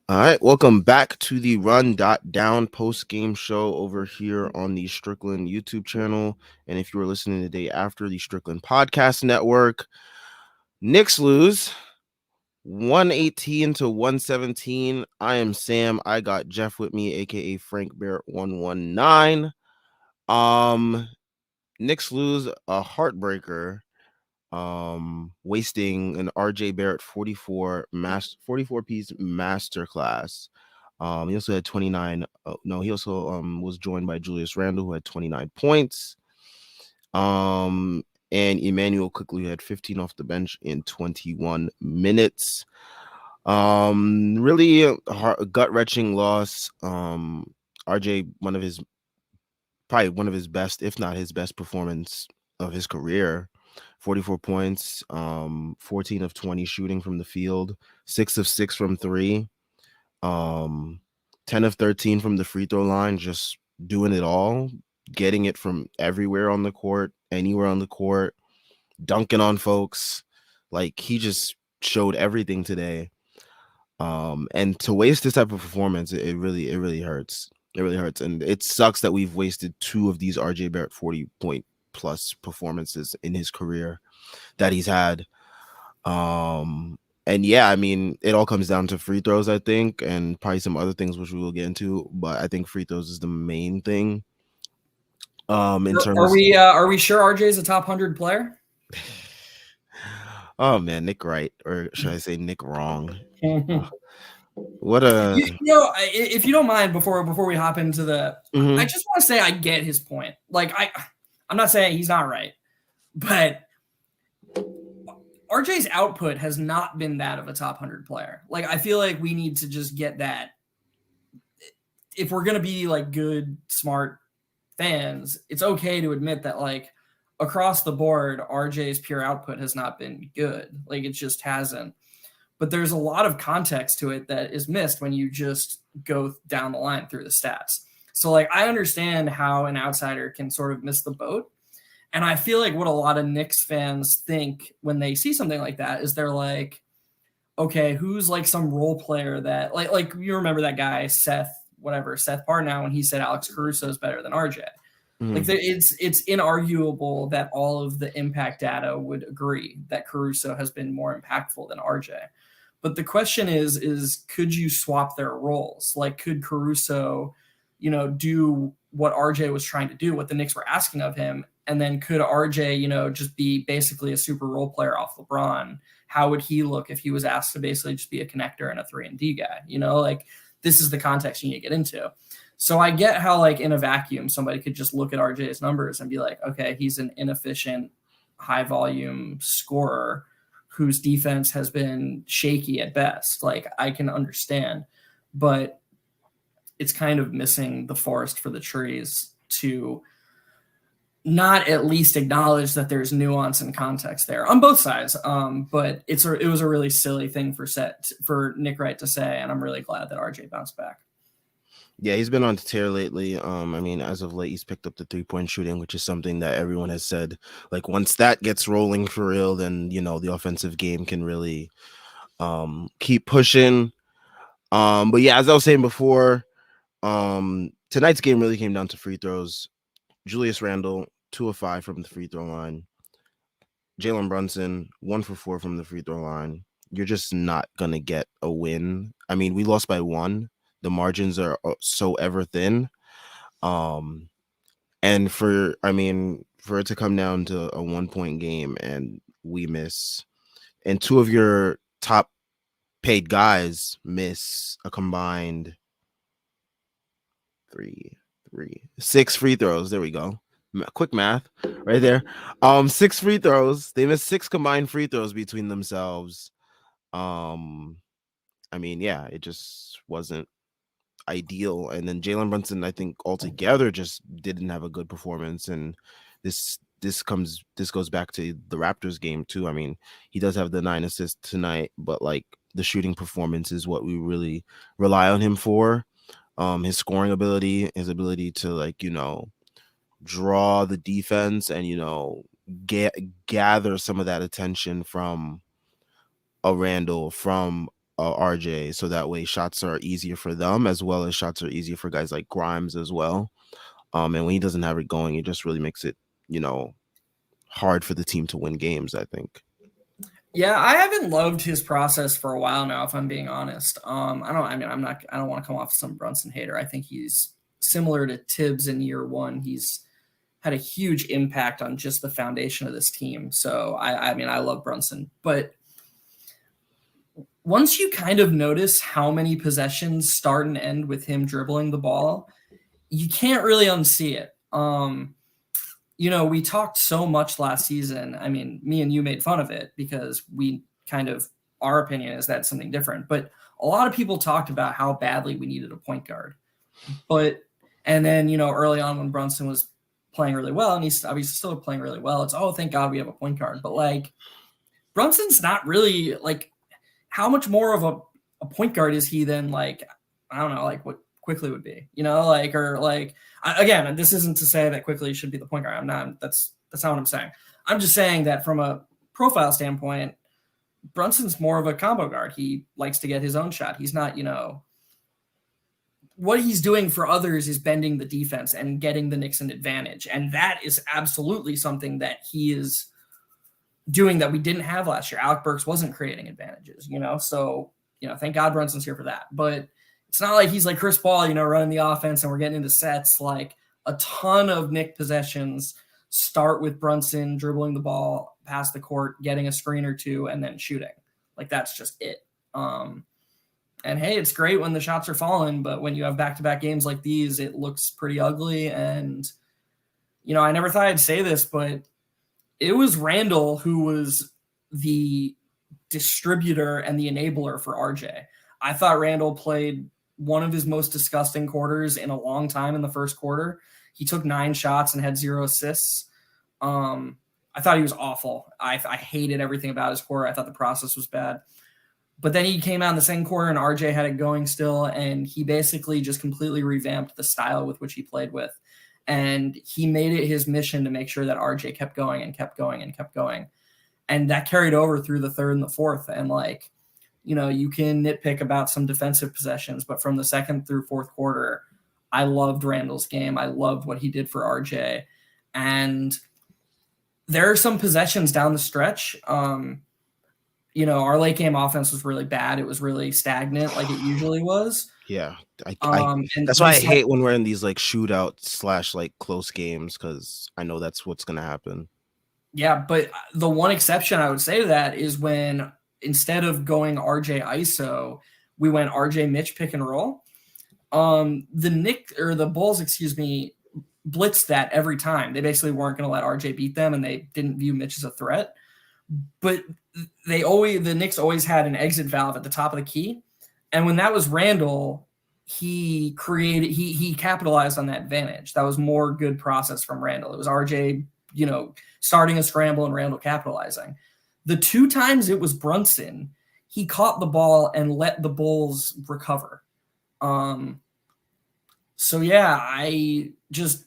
All right, welcome back to the Run.down post-game show over here on the Strickland YouTube channel. And if you were listening the day after, the Strickland Podcast Network. Knicks lose 118 to 117. I am Sam. I got Jeff with me, aka Frank Barrett 119. Um, Knicks lose a heartbreaker, wasting an RJ Barrett 44 piece masterclass. He also had 29. No, he also was joined by Julius Randle, who had 29 points. Um, and Emmanuel quickly had 15 off the bench in 21 minutes. Really a gut wrenching loss. RJ, probably one of his best, if not his best performance of his career. 44 points, 14 of 20 shooting from the field, 6 of 6 from 3, um 10 of 13 from the free throw line, just doing it all, getting it from everywhere on the court, anywhere on the court, dunking on folks. Like, he just showed everything today. And to waste this type of performance, it really hurts. It really hurts. And it sucks that we've wasted two of these RJ Barrett 40-point plus performances in his career that he's had. And yeah, I mean, it all comes down to free throws, I think, and probably some other things which we will get into, but I think free throws is the main thing. In Are terms we sure RJ is a top 100 player? Oh man, Nick Wright, or should I say Nick Wrong? you, What a if you don't mind, before we hop into I Mhm. just want to say I get his point. Like I'm not saying he's not right, but RJ's output has not been that of a top 100 player. Like, I feel like we need to just get that. If we're gonna be like good, smart fans, it's okay to admit that, like, across the board, RJ's pure output has not been good. Like, it just hasn't. But there's a lot of context to it that is missed when you just go down the line through the stats. So, like, I understand how an outsider can sort of miss the boat. And I feel like what a lot of Knicks fans think when they see something like that is they're like, okay, who's like some role player that like you remember that guy Seth Partnow, when he said Alex Caruso is better than RJ. Like, Mhm. it's inarguable that all of the impact data would agree that Caruso has been more impactful than RJ. But the question is could you swap their roles? Like, could Caruso, do what RJ was trying to do, what the Knicks were asking of him, and then could RJ, just be basically a super role player off LeBron? How would he look if he was asked to basically just be a connector and a 3-and-D guy? Like, this is the context you need to get into. So I get how, like, in a vacuum, somebody could just look at RJ's numbers and be like, okay, he's an inefficient, high volume scorer whose defense has been shaky at best. Like, I can understand, but it's kind of missing the forest for the trees to not at least acknowledge that there's nuance and context there on both sides. But it was a really silly thing for Nick Wright to say, and I'm really glad that RJ bounced back. Yeah, he's been on tear lately. I mean, as of late, he's picked up the 3-point shooting, which is something that everyone has said. Like, once that gets rolling for real, then the offensive game can really keep pushing. But yeah, as I was saying before, tonight's game really came down to free throws. Julius Randle, 2 of 5 from the free throw line. Jalen Brunson, 1 for 4 from the free throw line. You're just not gonna get a win. I mean, we lost by 1. The margins are so ever thin. Um, and for it to come down to a 1-point game and we miss, and two of your top paid guys miss a combined six free throws. There we go. Quick math right there. 6 free throws. They missed 6 combined free throws between themselves. Um, I mean, yeah, it just wasn't ideal. And then Jalen Brunson, I think altogether just didn't have a good performance. And this goes back to the Raptors game too. I mean, he does have the 9 assists tonight, but like, the shooting performance is what we really rely on him for. His scoring ability, his ability to, like, draw the defense and gather some of that attention from a Randall, from RJ, so that way shots are easier for them as well as shots are easier for guys like Grimes as well. And when he doesn't have it going, it just really makes it, you know, hard for the team to win games, I think. Yeah, I haven't loved his process for a while now, if I'm being honest. I don't want to come off as some Brunson hater. I think he's similar to Tibbs in year one. He's had a huge impact on just the foundation of this team. So I love Brunson, but once you kind of notice how many possessions start and end with him dribbling the ball, you can't really unsee it. We talked so much last season. I mean, me and you made fun of it because we kind of, our opinion is that's something different. But a lot of people talked about how badly we needed a point guard. And then, early on when Brunson was playing really well, and he's obviously still playing really well, it's, oh, thank God we have a point guard. But like, Brunson's not really like, how much more of a point guard is he than like, I don't know, like what Quickly would be, again, this isn't to say that Quickly should be the point guard. I'm not, that's not what I'm saying. I'm just saying that from a profile standpoint, Brunson's more of a combo guard. He likes to get his own shot. He's not, what he's doing for others is bending the defense and getting the Knicks an advantage. And that is absolutely something that he is doing that we didn't have last year. Alec Burks wasn't creating advantages, so, thank God Brunson's here for that. But it's not like he's like Chris Paul, running the offense and we're getting into sets. Like a ton of Knick possessions start with Brunson dribbling the ball past the court, getting a screen or two, and then shooting. Like that's just it. And hey, it's great when the shots are falling, but when you have back-to-back games like these, it looks pretty ugly. And, I never thought I'd say this, but it was Randall who was the distributor and the enabler for RJ. I thought Randall played one of his most disgusting quarters in a long time in the first quarter. He took 9 shots and had 0 assists. I thought he was awful. I hated everything about his quarter. I thought the process was bad. But then he came out in the second quarter and RJ had it going still, and he basically just completely revamped the style with which he played with. And he made it his mission to make sure that RJ kept going and kept going and kept going. And that carried over through the third and the fourth. And like, you can nitpick about some defensive possessions, but from the second through fourth quarter, I loved Randall's game. I loved what he did for RJ. And there are some possessions down the stretch. Our late game offense was really bad. It was really stagnant like it usually was. Yeah, that's why I hate when we're in these like shootout / like close games, because I know that's what's gonna happen. Yeah, but the one exception I would say to that is when instead of going RJ ISO, we went RJ Mitch pick and roll. The Bulls, blitzed that every time. They basically weren't going to let RJ beat them, and they didn't view Mitch as a threat. But the Knicks always had an exit valve at the top of the key. And when that was Randall, he capitalized on that advantage. That was more good process from Randall. It was RJ, starting a scramble and Randall capitalizing. The 2 times it was Brunson, he caught the ball and let the Bulls recover. So yeah,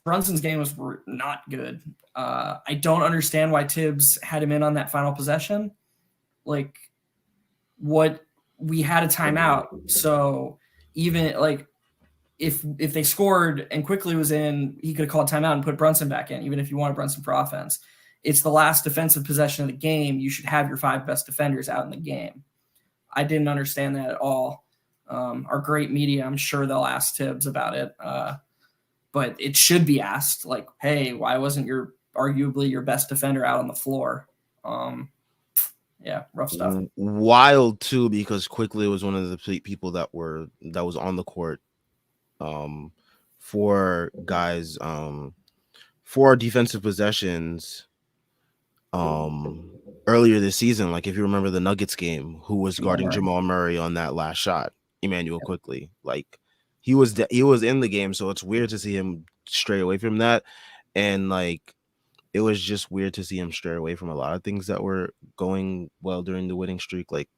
Brunson's game was not good. I don't understand why Tibbs had him in on that final possession. Like, we had a timeout, so even like if they scored and Quickly was in, he could have called timeout and put Brunson back in, even if you wanted Brunson for offense. It's the last defensive possession of the game. You should have your 5 best defenders out in the game. I didn't understand that at all. Our great media, I'm sure they'll ask Tibbs about it, but it should be asked, like, hey, why wasn't arguably your best defender out on the floor? Yeah, rough stuff. Wild too, because Quickly was one of the people that was on the court for guys for defensive possessions earlier this season. Like if you remember the Nuggets game, who was guarding Jamal Murray on that last shot? Emmanuel Quickly. Like he was in the game, so it's weird to see him stray away from that. And like it was just weird to see him stray away from a lot of things that were going well during the winning streak. Like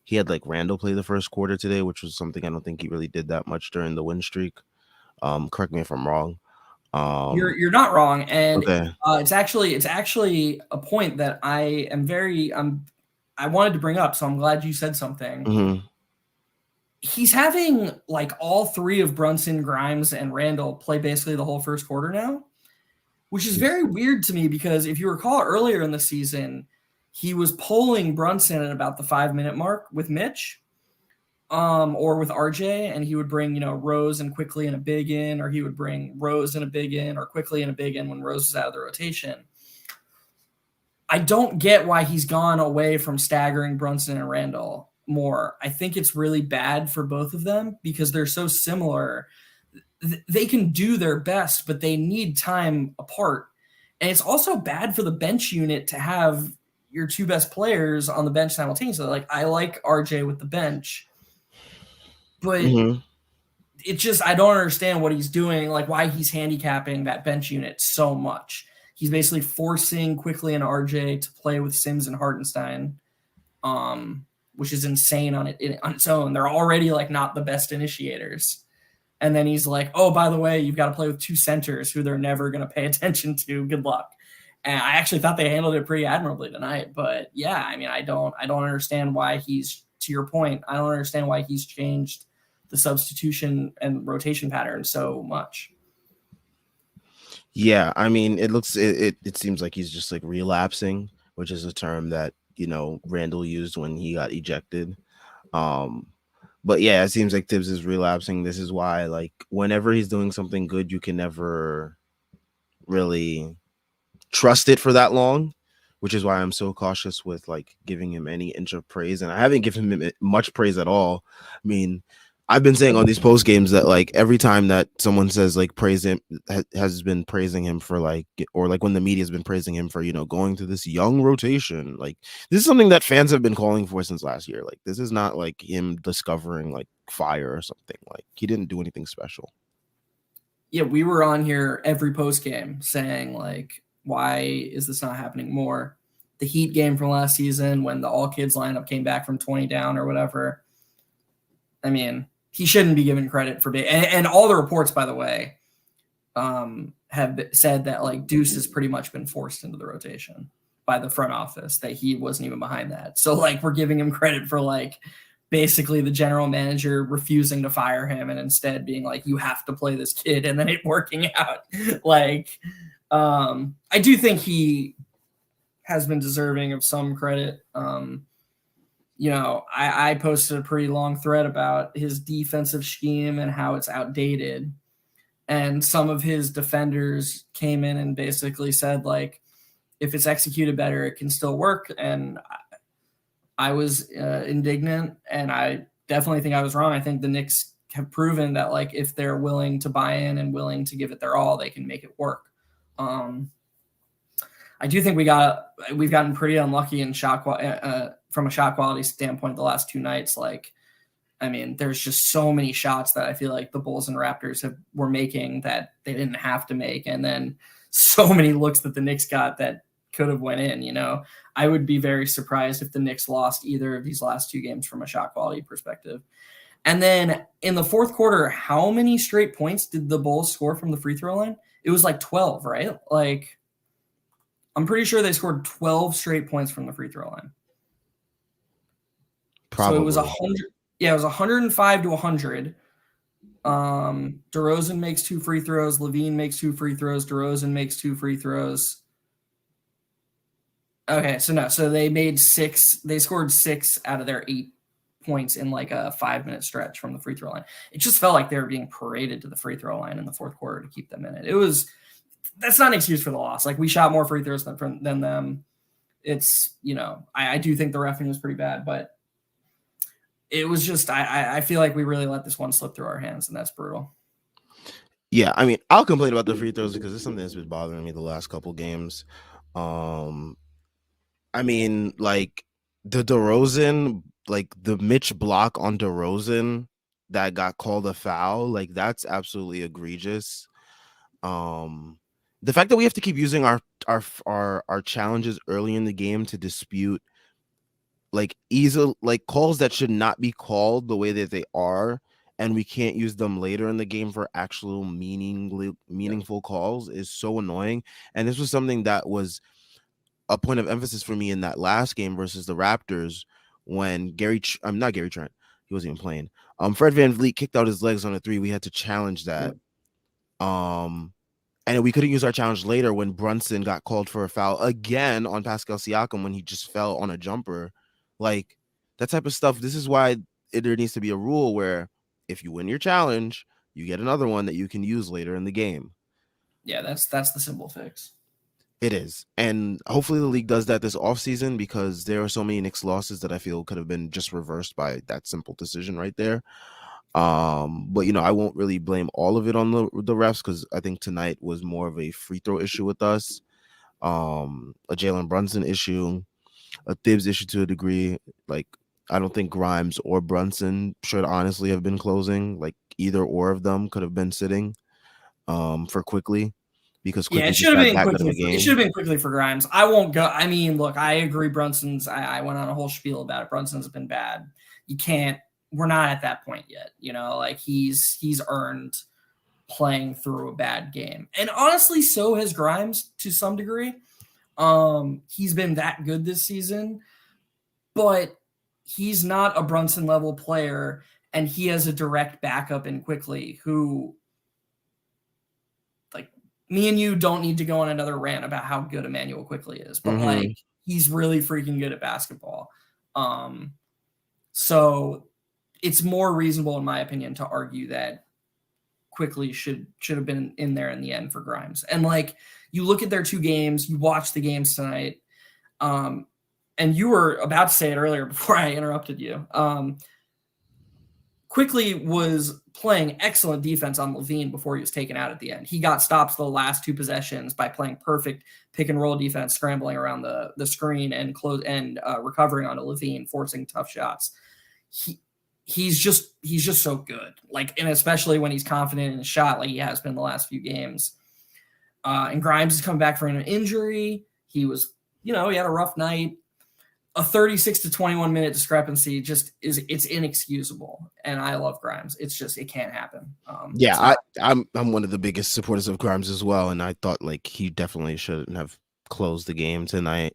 he had like Randall play the first quarter today, which was something I don't think he really did that much during the win streak. Correct me if I'm wrong. You're not wrong, and okay. It's actually a point that I'm I wanted to bring up, so I'm glad you said something. Mm-hmm. He's having like all three of Brunson, Grimes, and Randall play basically the whole first quarter now, which is very weird to me because if you recall earlier in the season, he was polling Brunson at about the 5-minute mark with Mitch, or with RJ, and he would bring, Rose and Quickly and a big in, or he would bring Rose and a big in, or Quickly and a big in when Rose was out of the rotation. I don't get why he's gone away from staggering Brunson and Randall more. I think it's really bad for both of them because they're so similar. They can do their best, but they need time apart. And it's also bad for the bench unit to have your two best players on the bench simultaneously. Like, I like RJ with the bench, but Mm-hmm. it just, I don't understand what he's doing, like why he's handicapping that bench unit so much. He's basically forcing Quickly and RJ to play with Sims and Hartenstein, which is insane on its own. They're already like not the best initiators. And then he's like, oh, by the way, you've got to play with two centers who they're never going to pay attention to. Good luck. And I actually thought they handled it pretty admirably tonight. But yeah, I mean, I don't understand why he's, to your point, I don't understand why he's changed the substitution and rotation pattern so much. Yeah, I mean, it seems like he's just like relapsing, which is a term that Randall used when he got ejected. Um, but yeah, it seems like Tibbs is relapsing. This is why, like, whenever he's doing something good, you can never really trust it for that long, which is why I'm so cautious with like giving him any inch of praise. And I haven't given him much praise at all. I mean, I've been saying on these post games that like every time that someone says like praise him, has been praising him for like, or like when the media has been praising him for going through this young rotation, like this is something that fans have been calling for since last year. Like this is not like him discovering like fire or something. Like he didn't do anything special. Yeah, we were on here every post game saying like, why is this not happening more? The Heat game from last season when the all kids lineup came back from 20 down or whatever. I mean, he shouldn't be given credit for being, and all the reports, by the way, have said that like Deuce has pretty much been forced into the rotation by the front office, that he wasn't even behind that. So like we're giving him credit for like basically the general manager refusing to fire him and instead being like, you have to play this kid, and then it working out. Like, I do think he has been deserving of some credit. I posted a pretty long thread about his defensive scheme and how it's outdated. And some of his defenders came in and basically said, like, if it's executed better, it can still work. And I was indignant, and I definitely think I was wrong. I think the Knicks have proven that, like, if they're willing to buy in and willing to give it their all, they can make it work. I do think we've gotten pretty unlucky in from a shot quality standpoint the last two nights. Like, I mean, there's just so many shots that I feel like the Bulls and Raptors were making that they didn't have to make, and then so many looks that the Knicks got that could have went in. I would be very surprised if the Knicks lost either of these last two games from a shot quality perspective. And then in the fourth quarter, how many straight points did the Bulls score from the free throw line? It was like 12, right? Like, I'm pretty sure they scored 12 straight points from the free throw line. Probably. So it was 100. Yeah, it was 105 to 100. DeRozan makes two free throws. Levine makes two free throws. DeRozan makes two free throws. Okay, so they made six. They scored 6 out of their 8 points in like a 5-minute stretch from the free throw line. It just felt like they were being paraded to the free throw line in the fourth quarter to keep them in it. That's not an excuse for the loss. Like, we shot more free throws than them. It's, I do think the reffing was pretty bad, but it was just, I feel like we really let this one slip through our hands, and that's brutal. Yeah, I mean, I'll complain about the free throws because it's something that's been bothering me the last couple games. I mean, like the DeRozan, like the Mitch block on DeRozan that got called a foul, like that's absolutely egregious. The fact that we have to keep using our challenges early in the game to dispute like easy like calls that should not be called the way that they are, and we can't use them later in the game for actual meaningful calls is so annoying. And this was something that was a point of emphasis for me in that last game versus the Raptors when I'm not Gary Trent, he wasn't even playing. Fred VanVleet kicked out his legs on a three. We had to challenge that. Yep. Um, and we couldn't use our challenge later when Brunson got called for a foul again on Pascal Siakam when he just fell on a jumper. Like that type of stuff. This is why there needs to be a rule where if you win your challenge, you get another one that you can use later in the game. Yeah, that's the simple fix. It is. And hopefully the league does that this offseason because there are so many Knicks losses that I feel could have been just reversed by that simple decision right there. But I won't really blame all of it on the refs because I think tonight was more of a free throw issue with us, a Jalen Brunson issue, a Thibs issue to a degree. Like I don't think Grimes or Brunson should honestly have been closing. Like either or of them could have been sitting for Quickly because Yeah, Quickly it just should have had been that good of quickly. a It should game. have been quickly for Grimes. I won't go. I mean, look, I agree. Brunson's. I went on a whole spiel about it. Brunson's been bad. You can't. We're not at that point yet. Like he's earned playing through a bad game, and honestly, so has Grimes to some degree. He's been that good this season, but he's not a Brunson level player, and he has a direct backup in Quickly who, like, me and you don't need to go on another rant about how good Emmanuel Quickly is, but Mm-hmm. like he's really freaking good at basketball. Um, so it's more reasonable, in my opinion, to argue that Quickly should have been in there in the end for Grimes. And like you look at their two games, you watch the games tonight, and you were about to say it earlier before I interrupted you. Quickly was playing excellent defense on Levine before he was taken out at the end. He got stops the last two possessions by playing perfect pick and roll defense, scrambling around the screen and recovering onto Levine, forcing tough shots. He's just so good. Like, and especially when he's confident in his shot, like he has been the last few games. And Grimes has come back from an injury. He was, he had a rough night. A 36 to 21 minute discrepancy it's inexcusable. And I love Grimes. It's just, it can't happen. Yeah, It's not. I'm one of the biggest supporters of Grimes as well, and I thought like he definitely shouldn't have closed the game tonight.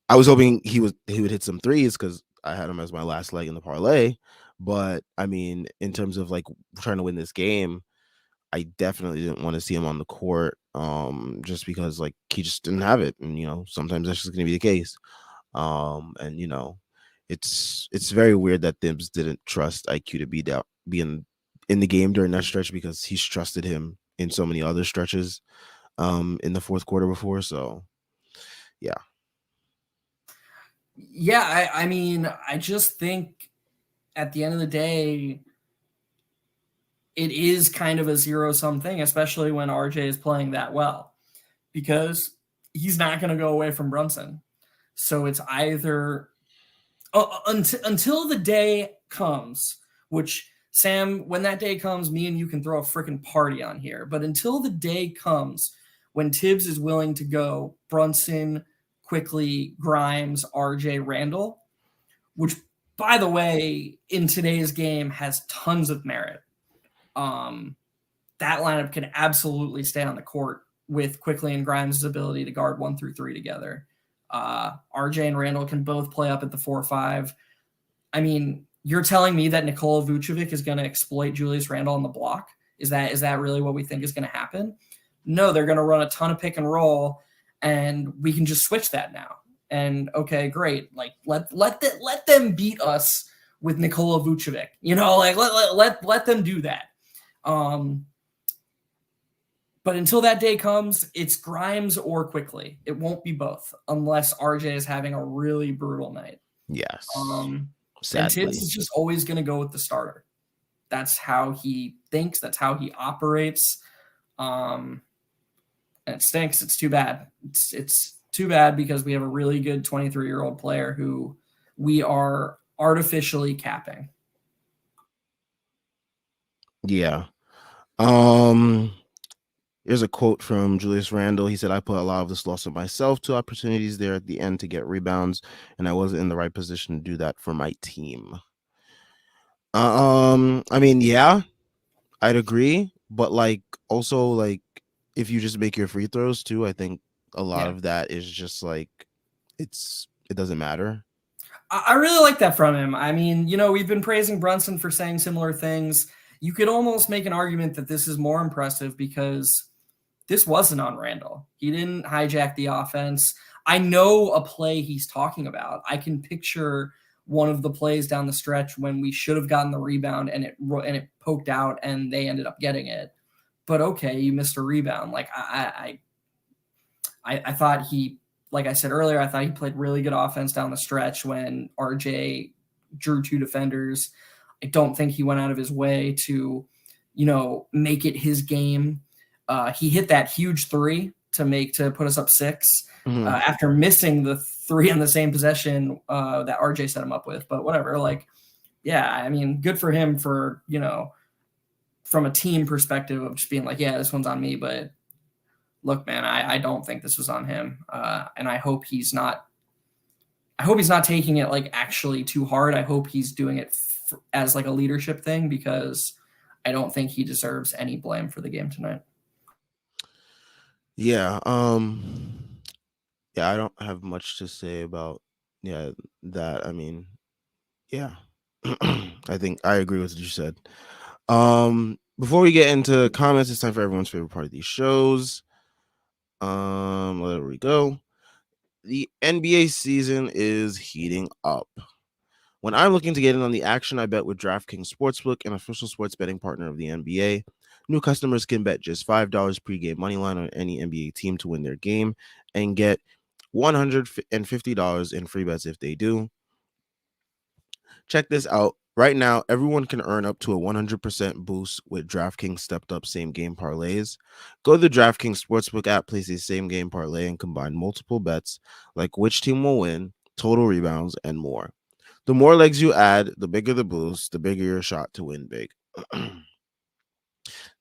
I was hoping he would hit some threes because I had him as my last leg in the parlay. But I mean, in terms of like trying to win this game, I definitely didn't want to see him on the court, just because like he just didn't have it, and sometimes that's just gonna be the case. And it's very weird that Thibs didn't trust IQ to be in the game during that stretch because he's trusted him in so many other stretches in the fourth quarter before. So yeah. Yeah, I mean, I just think at the end of the day, it is kind of a zero-sum thing, especially when RJ is playing that well, because he's not going to go away from Brunson. So it's either until the day comes, which Sam, when that day comes, me and you can throw a freaking party on here. But until the day comes when Thibs is willing to go Brunson, Quickly, Grimes, RJ, Randall, which, by the way, in today's game has tons of merit. That lineup can absolutely stay on the court with Quickly and Grimes' ability to guard 1 through 3 together. RJ and Randall can both play up at the 4-5. I mean, you're telling me that Nikola Vucevic is going to exploit Julius Randle on the block? Is that really what we think is going to happen? No, they're going to run a ton of pick and roll, and we can just switch that now. And okay, great. Like let them beat us with Nikola Vucevic. Like let them do that. But until that day comes, it's Grimes or Quickly. It won't be both unless RJ is having a really brutal night. Yes. And Thibs Sadly. is just always going to go with the starter. That's how he thinks. That's how he operates. And it stinks. It's too bad. It's too bad because we have a really good 23-year-old player who we are artificially capping. Yeah. Here's a quote from Julius Randle. He said, "I put a lot of this loss on myself. Two opportunities there at the end to get rebounds, and I wasn't in the right position to do that for my team." I mean, yeah, I'd agree, but like also like if you just make your free throws too, I think a lot Yeah. of that is just like it doesn't matter. I really like that from him. I mean, we've been praising Brunson for saying similar things. You could almost make an argument that this is more impressive because this wasn't on Randall. He didn't hijack the offense. I know a play he's talking about. I can picture one of the plays down the stretch when we should have gotten the rebound and it poked out and they ended up getting it. But okay, you missed a rebound. Like I thought he, like I said earlier, I thought he played really good offense down the stretch when RJ drew two defenders. I don't think he went out of his way to, make it his game. He hit that huge three to put us up 6 after missing the three on the same possession that RJ set him up with. But whatever, like, yeah, I mean, good for him for, from a team perspective of just being like, yeah, this one's on me. But look, man, I don't think this was on him. And I hope he's not taking it like actually too hard. I hope he's doing it as like a leadership thing because I don't think he deserves any blame for the game tonight. Yeah. Yeah, I don't have much to say about that. I mean, yeah. I think I agree with what you said. Before we get into comments, it's time for everyone's favorite part of these shows. There we go. The NBA season is heating up. When I'm looking to get in on the action, I bet with DraftKings Sportsbook, an official sports betting partner of the NBA. New customers can bet just $5 pregame moneyline on any NBA team to win their game and get $150 in free bets if they do. Check this out. Right now, everyone can earn up to a 100% boost with DraftKings stepped up same game parlays. Go to the DraftKings Sportsbook app, place a same game parlay, and combine multiple bets like which team will win, total rebounds, and more. The more legs you add, the bigger the boost, the bigger your shot to win big.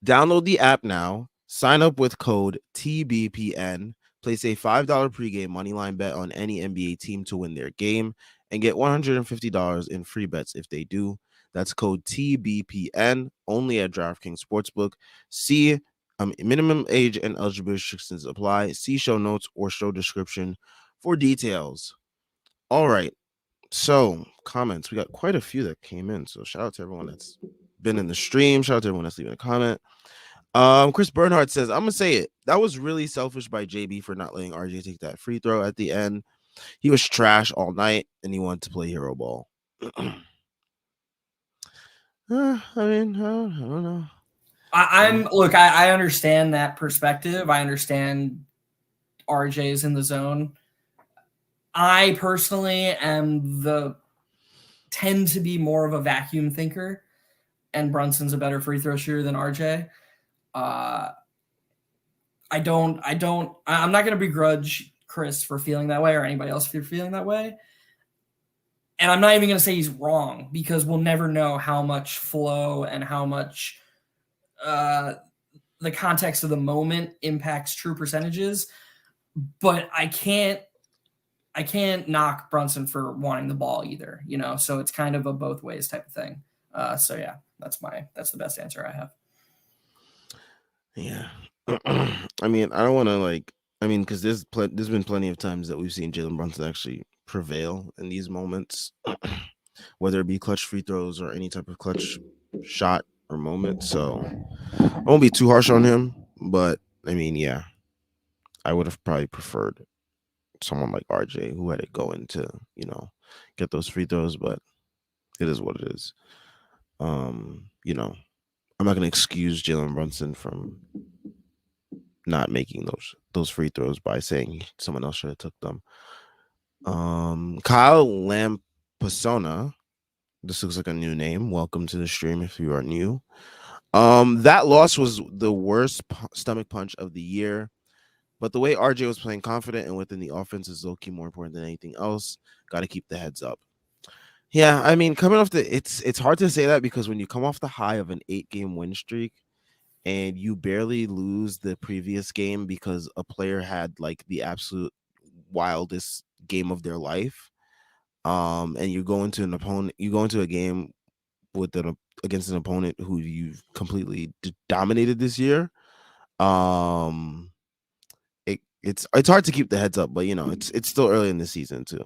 Download the app now, sign up with code TBPN, place a $5 pregame moneyline bet on any NBA team to win their game, and get $150 in free bets if they do. That's code TBPN only at DraftKings Sportsbook. See minimum age and eligibility restrictions apply. See show notes or show description for details. All right. So, comments. We got quite a few that came in. So, shout out to everyone that's been in the stream. Shout out to everyone that's leaving a comment. Chris Bernhardt says, I'm gonna say it. That was really selfish by JB for not letting RJ take that free throw at the end. He was trash all night and he wanted to play hero ball. I mean, I don't know. I understand that perspective. I understand RJ's in the zone. I personally tend to be more of a vacuum thinker, and Brunson's a better free throw shooter than RJ. I'm not going to begrudge Chris for feeling that way or anybody else for feeling that way. And I'm not even going to say he's wrong because we'll never know how much flow and how much the context of the moment impacts true percentages. But I can't knock Brunson for wanting the ball either, so it's kind of a both ways type of thing. So yeah, that's the best answer I have. Yeah. I mean, I don't want to because there's been plenty of times that we've seen Jalen Brunson actually prevail in these moments, whether it be clutch free throws or any type of clutch shot or moment. So I won't be too harsh on him, but I mean, yeah, I would have probably preferred someone like RJ who had it going to, get those free throws, but it is what it is. I'm not gonna excuse Jalen Brunson from not making those free throws by saying someone else should have took them. Kyle Lampasona, this looks like a new name. Welcome to the stream if you are new. That loss was the worst stomach punch of the year, but the way RJ was playing confident and within the offense is low-key more important than anything else. Got to keep the heads up. Yeah, I mean, coming off it's hard to say that because when you come off the high of an 8-game win streak and you barely lose the previous game because a player had like the absolute wildest game of their life, and you go into a game against an opponent who you've completely dominated this year, it's hard to keep the heads up, but it's still early in the season too.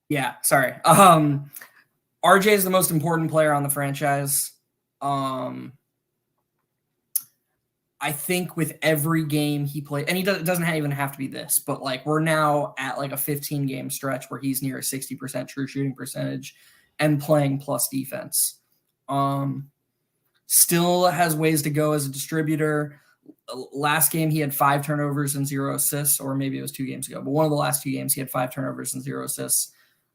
Yeah, sorry. RJ is the most important player on the franchise. I think with every game he played, and doesn't even have to be this, but like we're now at like a 15 game stretch where he's near a 60% true shooting percentage and playing plus defense. Still has ways to go as a distributor. Last game he had 5 turnovers and 0 assists, or maybe it was 2 games ago, but one of the last 2 games he had 5 turnovers and 0 assists.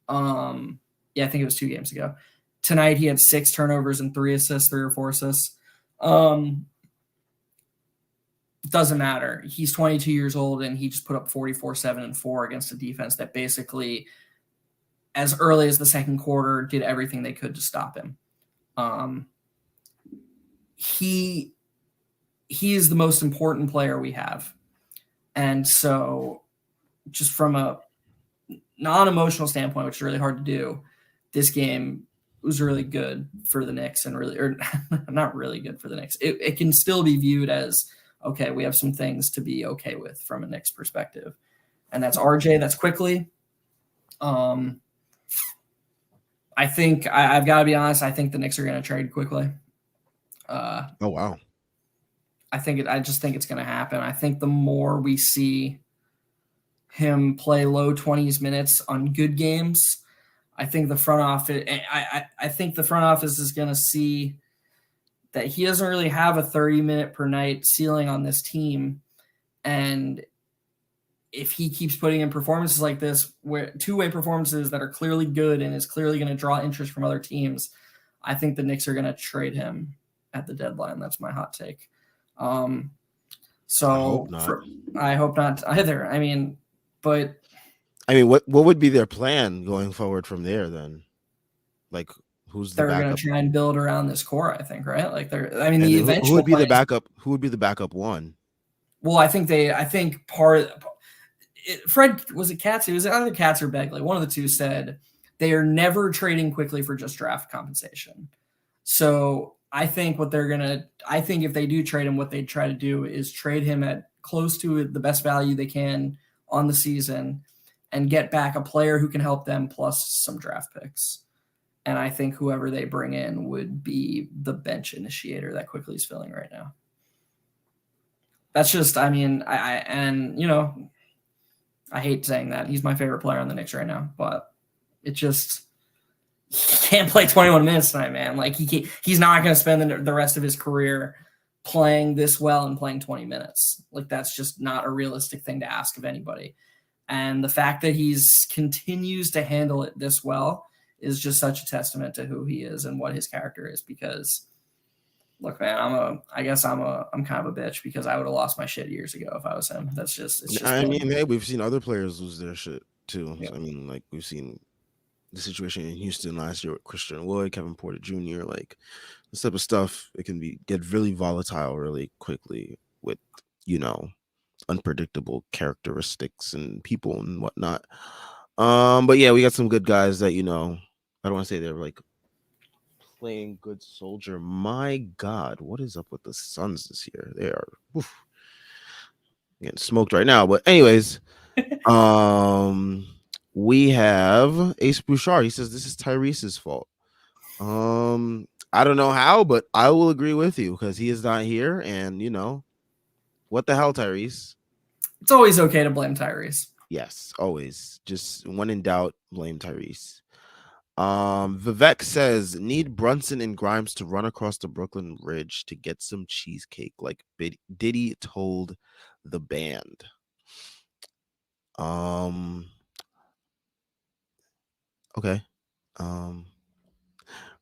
Yeah, I think it was 2 games ago. Tonight he had 6 turnovers and 3 assists, 3 or 4 assists. Doesn't matter. He's 22 years old and he just put up 44, 7, and 4 against a defense that basically, as early as the second quarter, did everything they could to stop him. He is the most important player we have. And so just from a non-emotional standpoint, which is really hard to do, this game was really good for the Knicks and really, or not really good for the Knicks. It can still be viewed as, okay, we have some things to be okay with from a Knicks perspective. And that's RJ, that's quickly. I think I've got to be honest. I think the Knicks are going to trade quickly. Oh wow! I just think it's going to happen. I think the more we see him play low 20s minutes on good games, I think the front office. I think the front office is going to see that he doesn't really have a 30-minute per night ceiling on this team, and if he keeps putting in performances like this, where two-way performances that are clearly good and is clearly going to draw interest from other teams, I think the Knicks are going to trade him at the deadline. That's my hot take. So I hope not either. I mean, but what would be their plan going forward from there then? Like, who's the backup? They're going to try and build around this core, I think, right? Like who would be the backup? Who would be the backup one? Well, I think Fred, was it Katz? It was either Katz or Begley. One of the two said they are never trading quickly for just draft compensation. So I think if they do trade him, what they'd try to do is trade him at close to the best value they can on the season and get back a player who can help them plus some draft picks. And I think whoever they bring in would be the bench initiator that quickly is filling right now. That's just, I hate saying that. He's my favorite player on the Knicks right now, but it just, he can't play 21 minutes tonight, man. Like he's not going to spend the rest of his career playing this well and playing 20 minutes. Like that's just not a realistic thing to ask of anybody. And the fact that he's continues to handle it this well is just such a testament to who he is and what his character is. Because look, man, I'm kind of a bitch because I would have lost my shit years ago if I was him. That's just, it's just. Hey, we've seen other players lose their shit too. Yeah. I mean, like we've seen the situation in Houston last year with Christian Wood, Kevin Porter Jr. Like this type of stuff, it can get really volatile really quickly with unpredictable characteristics and people and whatnot. But yeah, we got some good guys that I don't want to say they're like playing good soldier. My God, what is up with the Suns this year? They are getting smoked right now. But anyways, we have Ace Bouchard. He says this is Tyrese's fault. I don't know how, but I will agree with you because he is not here. And what the hell, Tyrese? It's always okay to blame Tyrese. Yes, always. Just when in doubt, blame Tyrese. Vivek says need Brunson and Grimes to run across the Brooklyn Bridge to get some cheesecake like Diddy told the band. Okay.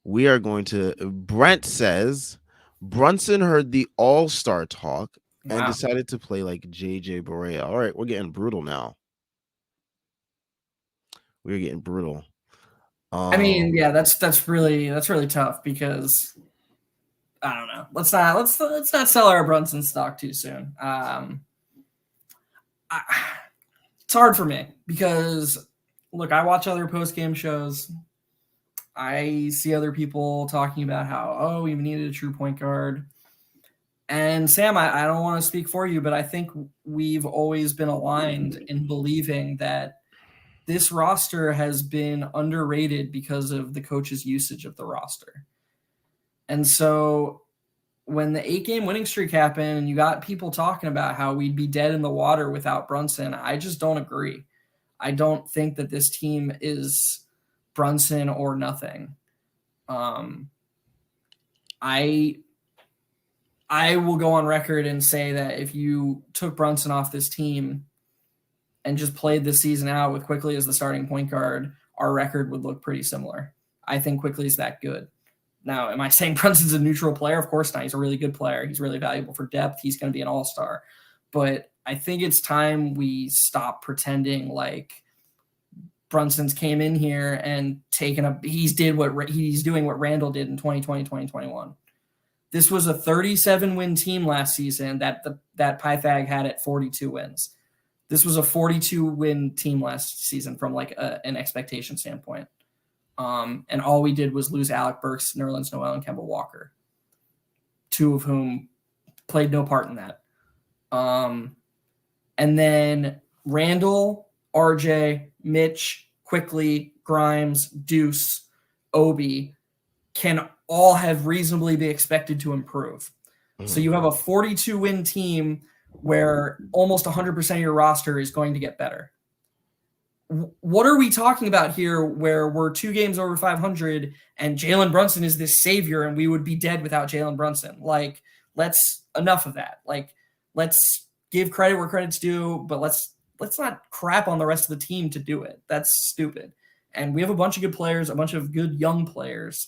We are going to. Brent says Brunson heard the All-Star talk and decided to play like JJ Barea. All right, we're getting brutal now. We're getting brutal. I mean, yeah, that's really tough because I don't know. Let's not sell our Brunson stock too soon. It's hard for me because look, I watch other post-game shows. I see other people talking about how we needed a true point guard. And Sam, I don't want to speak for you, but I think we've always been aligned in believing that this roster has been underrated because of the coach's usage of the roster. And so when the 8-game winning streak happened and you got people talking about how we'd be dead in the water without Brunson, I just don't agree. I don't think that this team is Brunson or nothing. I will go on record and say that if you took Brunson off this team and just played this season out with Quickley as the starting point guard, our record would look pretty similar. I think Quickley's that good. Now, am I saying Brunson's a neutral player? Of course not. He's a really good player. He's really valuable for depth. He's going to be an all-star. But I think it's time we stop pretending like Brunson's came in here and he's doing what Randall did in 2020, 2021. This was a 37-win team last season that Pythag had at 42 wins. This was a 42-win team last season from like an expectation standpoint. And all we did was lose Alec Burks, Nerlens Noel, and Kemba Walker, two of whom played no part in that. And then Randall, RJ, Mitch, Quickley, Grimes, Deuce, Obi can all have reasonably be expected to improve. Mm-hmm. So you have a 42-win team where almost 100% of your roster is going to get better. What are we talking about here where we're 2 games over 500 and Jalen Brunson is this savior and we would be dead without Jalen Brunson? Like, enough of that. Like, let's give credit where credit's due, but let's not crap on the rest of the team to do it. That's stupid. And we have a bunch of good players, a bunch of good young players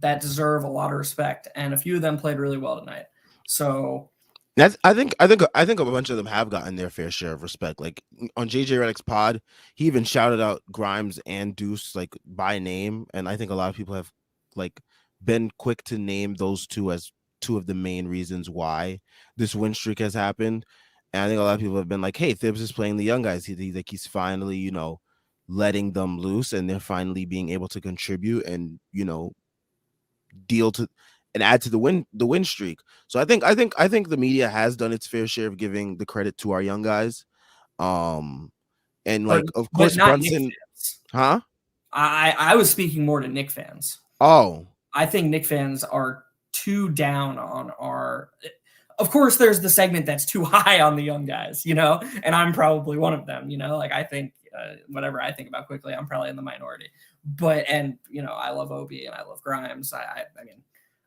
that deserve a lot of respect, and a few of them played really well tonight. So I think a bunch of them have gotten their fair share of respect. Like on JJ Redick's pod, he even shouted out Grimes and Deuce like by name, and I think a lot of people have like been quick to name those two as two of the main reasons why this win streak has happened. And I think a lot of people have been like, "Hey, Thibs is playing the young guys. He's finally, letting them loose, and they're finally being able to contribute and deal to and add to the win streak." So I think the media has done its fair share of giving the credit to our young guys. And like, of course, Brunson, huh? I was speaking more to Knick fans. Oh, I think Knick fans are too down on our. Of course, there's the segment that's too high on the young guys, and I'm probably one of them. Like I think whatever I think about Quickley, I'm probably in the minority. But I love Obi and I love Grimes.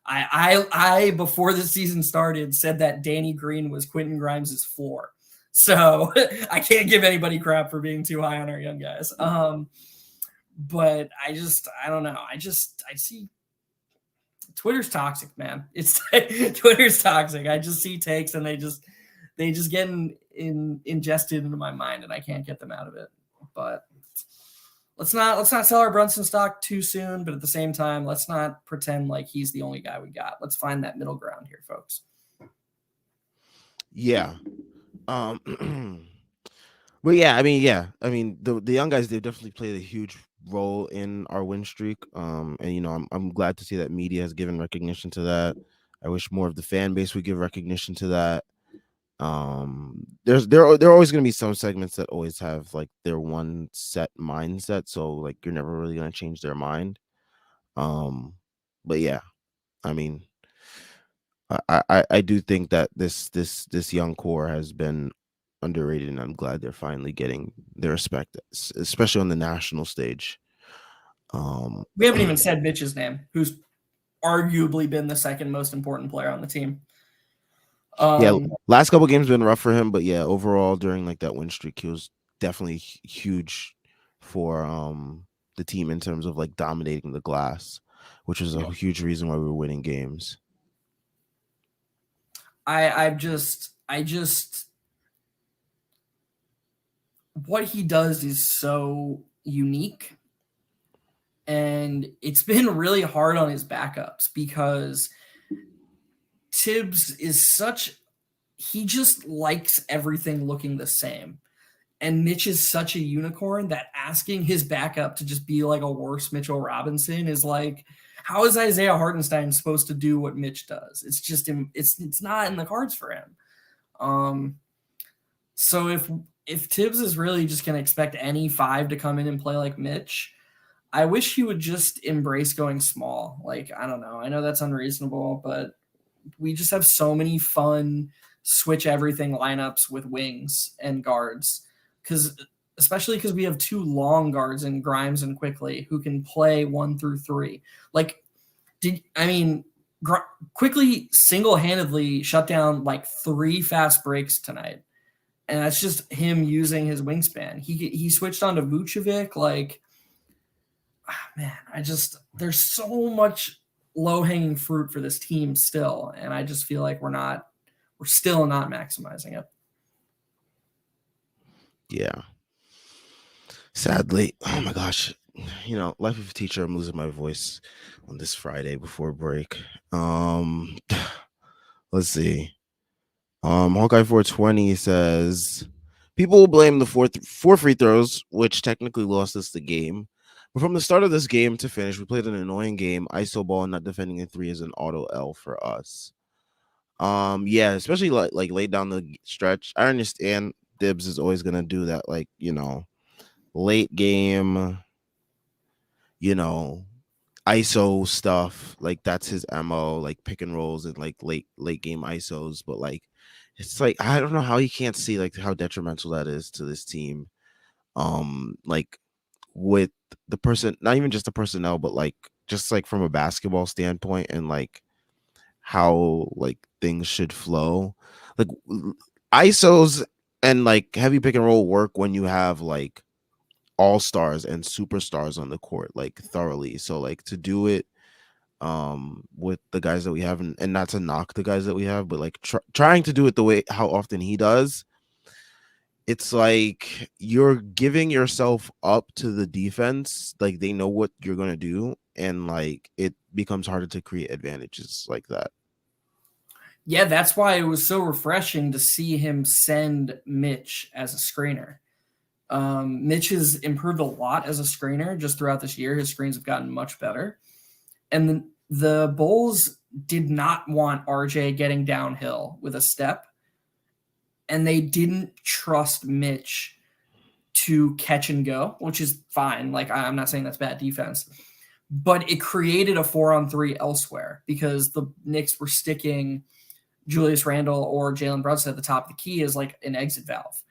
I before the season started said that Danny Green was Quentin Grimes' floor. So I can't give anybody crap for being too high on our young guys. But I don't know. I see Twitter's toxic, man. It's Twitter's toxic. I just see takes and they just get ingested into my mind and I can't get them out of it. But let's not sell our Brunson stock too soon, but at the same time, let's not pretend like he's the only guy we got. Let's find that middle ground here, folks. Yeah. But yeah, I mean, the young guys, they've definitely played a huge role in our win streak. And I'm glad to see that media has given recognition to that. I wish more of the fan base would give recognition to that. There are always going to be some segments that always have like their one set mindset, so like you're never really going to change their mind. But yeah, I mean, I do think that this young core has been underrated, and I'm glad they're finally getting their respect, especially on the national stage. We haven't even said Mitch's name, who's arguably been the second most important player on the team. Last couple games been rough for him, but yeah, overall during like that win streak, he was definitely huge for the team in terms of like dominating the glass, which was a huge reason why we were winning games. I just what he does is so unique, and it's been really hard on his backups because Tibbs is he just likes everything looking the same. And Mitch is such a unicorn that asking his backup to just be like a worse Mitchell Robinson is like, how is Isaiah Hartenstein supposed to do what Mitch does? It's just it's not in the cards for him. So if Tibbs is really just going to expect any five to come in and play like Mitch, I wish he would just embrace going small. Like, I don't know. I know that's unreasonable, but we just have so many fun switch everything lineups with wings and guards. Especially because we have two long guards in Grimes and Quickly who can play 1 through 3. Like, Quickly single-handedly shut down like 3 fast breaks tonight. And that's just him using his wingspan. He switched on to Vucevic. Like, man, there's so much low-hanging fruit for this team still, and I just feel like we're still not maximizing it. Yeah. Sadly, oh my gosh, life of a teacher, I'm losing my voice on this Friday before break. Let's see. Hawkeye 420 says people will blame the four free throws, which technically lost us the game. But from the start of this game to finish, we played an annoying game. ISO ball not defending a 3 is an auto L for us. Yeah, especially like late down the stretch. I understand Dibs is always gonna do that, like, late game, ISO stuff. Like, that's his MO, like pick and rolls and like late game ISOs. But like, it's like, I don't know how he can't see like how detrimental that is to this team. Like, with the person, not even just the personnel, but like just like from a basketball standpoint, and like how like things should flow. Like, ISOs and like heavy pick and roll work when you have like all stars and superstars on the court, like, thoroughly. So like, to do it with the guys that we have, and not to knock the guys that we have, but like trying to do it the way how often he does, it's like you're giving yourself up to the defense. Like, they know what you're going to do, and like it becomes harder to create advantages like that. Yeah, that's why it was so refreshing to see him send Mitch as a screener. Mitch has improved a lot as a screener just throughout this year. His screens have gotten much better. And the Bulls did not want RJ getting downhill with a step. And they didn't trust Mitch to catch and go, which is fine. Like, I'm not saying that's bad defense. But it created a 4-on-3 elsewhere because the Knicks were sticking Julius Randle or Jalen Brunson at the top of the key as like an exit valve.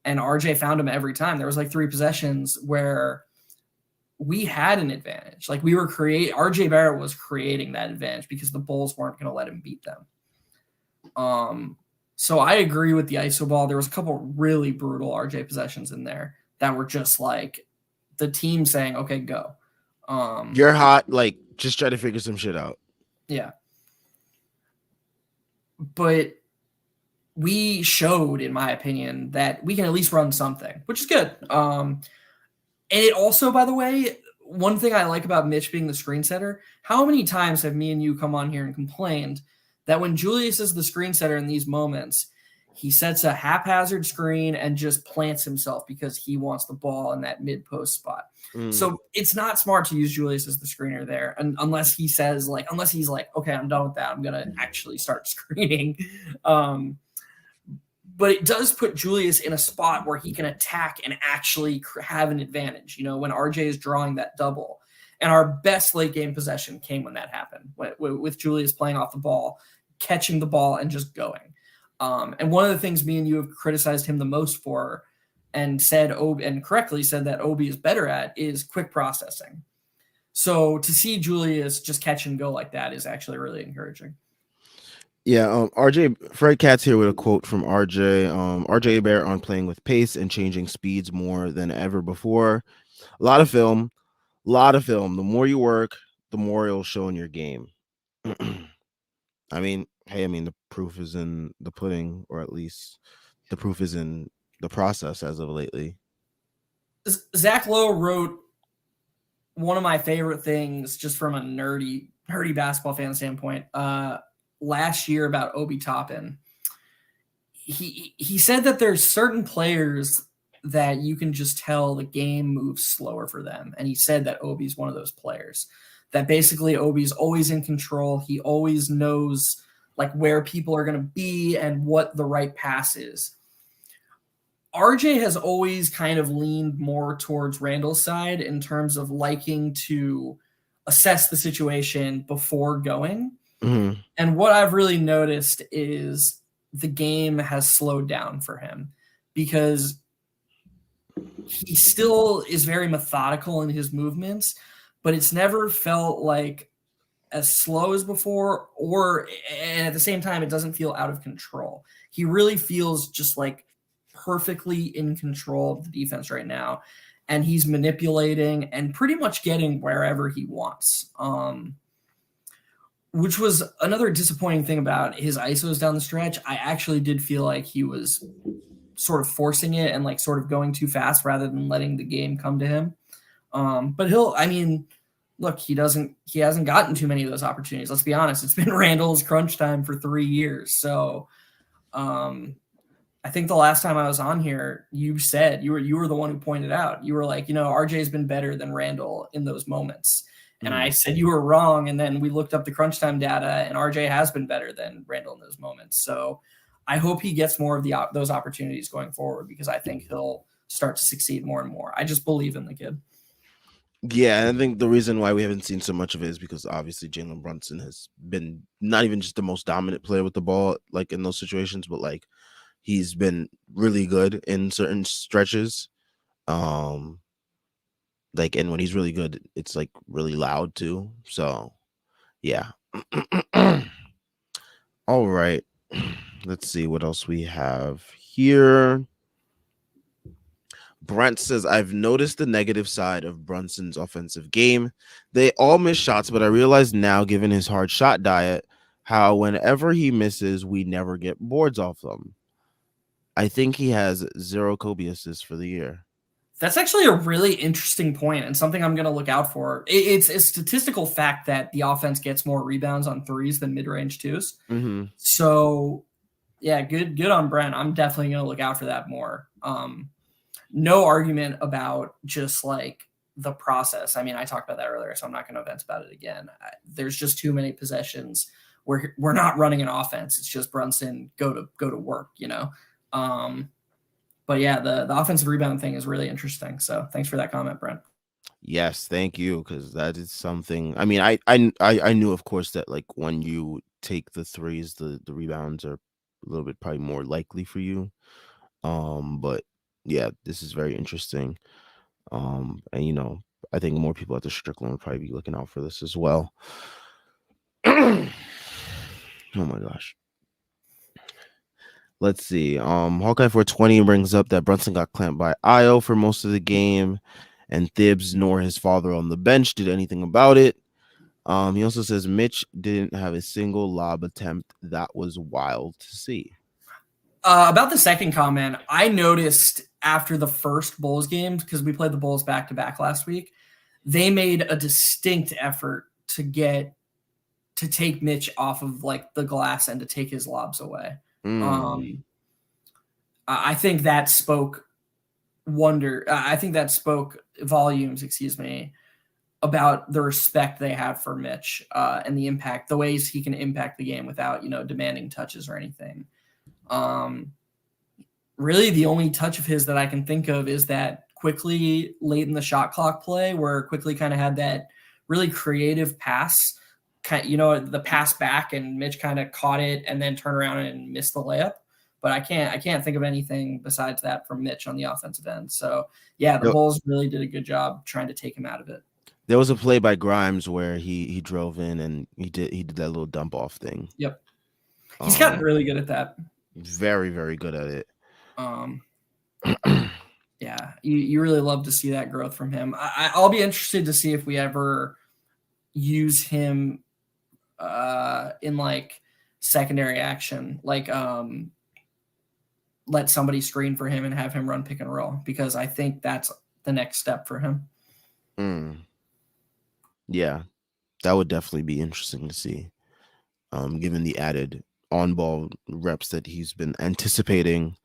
And RJ found him every time. There was like 3 possessions where we had an advantage. Like, RJ Barrett was creating that advantage because the Bulls weren't going to let him beat them. So I agree with the ISO ball. There was a couple really brutal RJ possessions in there that were just like the team saying, okay, go. You're hot. Like, just try to figure some shit out. Yeah. But we showed, in my opinion, that we can at least run something, which is good. And it also, by the way, one thing I like about Mitch being the screen setter, how many times have me and you come on here and complained that when Julius is the screen setter in these moments, he sets a haphazard screen and just plants himself because he wants the ball in that mid-post spot. So it's not smart to use Julius as the screener there, and unless he's like, okay, I'm done with that, I'm going to actually start screening. But it does put Julius in a spot where he can attack and actually have an advantage, when RJ is drawing that double. And our best late game possession came when that happened, with Julius playing off the ball, catching the ball, and just going. And one of the things me and you have criticized him the most for, and correctly said that Obi is better at, is quick processing. So to see Julius just catch and go like that is actually really encouraging. Yeah, Fred Katz here with a quote from RJ. RJ Barrett on playing with pace and changing speeds more than ever before. A lot of film. The more you work, the more it'll show in your game. The proof is in the pudding, or at least the proof is in the process as of lately. Zach Lowe wrote one of my favorite things, just from a nerdy basketball fan standpoint, last year about Obi Toppin. He said that there's certain players that you can just tell the game moves slower for them. And he said that Obi's one of those players. that basically Obi's always in control. He always knows like where people are going to be and what the right pass is. RJ has always kind of leaned more towards Randall's side in terms of liking to assess the situation before going. Mm-hmm. And what I've really noticed is the game has slowed down for him because he still is very methodical in his movements, but it's never felt like as slow as before, and at the same time, it doesn't feel out of control. He really feels just like perfectly in control of the defense right now, and he's manipulating and pretty much getting wherever he wants. Which was another disappointing thing about his ISOs down the stretch. I actually did feel like he was sort of forcing it and like sort of going too fast rather than letting the game come to him. But look, he hasn't gotten too many of those opportunities. Let's be honest. It's been Randall's crunch time for 3 years. So I think the last time I was on here, you said you were the one who pointed out, you were like, RJ's been better than Randall in those moments. And I said you were wrong. And then we looked up the crunch time data, and RJ has been better than Randall in those moments. So I hope he gets more of those opportunities going forward, because I think he'll start to succeed more and more. I just believe in the kid. Yeah, and I think the reason why we haven't seen so much of it is because obviously Jalen Brunson has been not even just the most dominant player with the ball, like in those situations, but like he's been really good in certain stretches. Like, and when he's really good, it's like really loud too. So yeah. All right. Let's see what else we have here. Brent says, I've noticed the negative side of Brunson's offensive game. They all miss shots, but I realize now, given his hard shot diet, how whenever he misses, we never get boards off them. I think he has 0 Kobe assists for the year. That's actually a really interesting point and something I'm going to look out for. It's a statistical fact that the offense gets more rebounds on threes than mid-range twos. Mm-hmm. So, yeah, good on Brent. I'm definitely going to look out for that more. No argument about just like the process. I mean, I talked about that earlier, so I'm not going to vent about it again. There's just too many possessions where we're not running an offense. It's just Brunson go to work, But yeah, the offensive rebound thing is really interesting. So thanks for that comment, Brent. Yes, thank you, because that is something. I mean, I knew, of course, that like when you take the threes, the rebounds are a little bit probably more likely for you. But yeah, this is very interesting. And I think more people at the Strickland will probably be looking out for this as well. Oh my gosh. Let's see. Hawkeye 420 brings up that Brunson got clamped by Io for most of the game, and Thibs nor his father on the bench did anything about it. He also says Mitch didn't have a single lob attempt. That was wild to see. About the second comment, I noticed after the first Bulls game, because we played the Bulls back-to-back last week, they made a distinct effort to take Mitch off of like the glass and to take his lobs away. I think that spoke volumes, about the respect they have for Mitch and the ways he can impact the game without, demanding touches or anything. Really the only touch of his that I can think of is that quickly late in the shot clock play where Quickly kind of had that really creative pass, the pass back, and Mitch kind of caught it and then turned around and missed the layup. But I can't think of anything besides that from Mitch on the offensive end. So yeah, the Bulls really did a good job trying to take him out of it. There was a play by Grimes where he drove in and he did that little dump off thing. Yep. He's gotten really good at that. Very, very good at it. Yeah, you really love to see that growth from him. I'll be interested to see if we ever use him in like secondary action, like let somebody screen for him and have him run pick and roll, because I think that's the next step for him. Yeah, that would definitely be interesting to see, given the added on-ball reps that he's been anticipating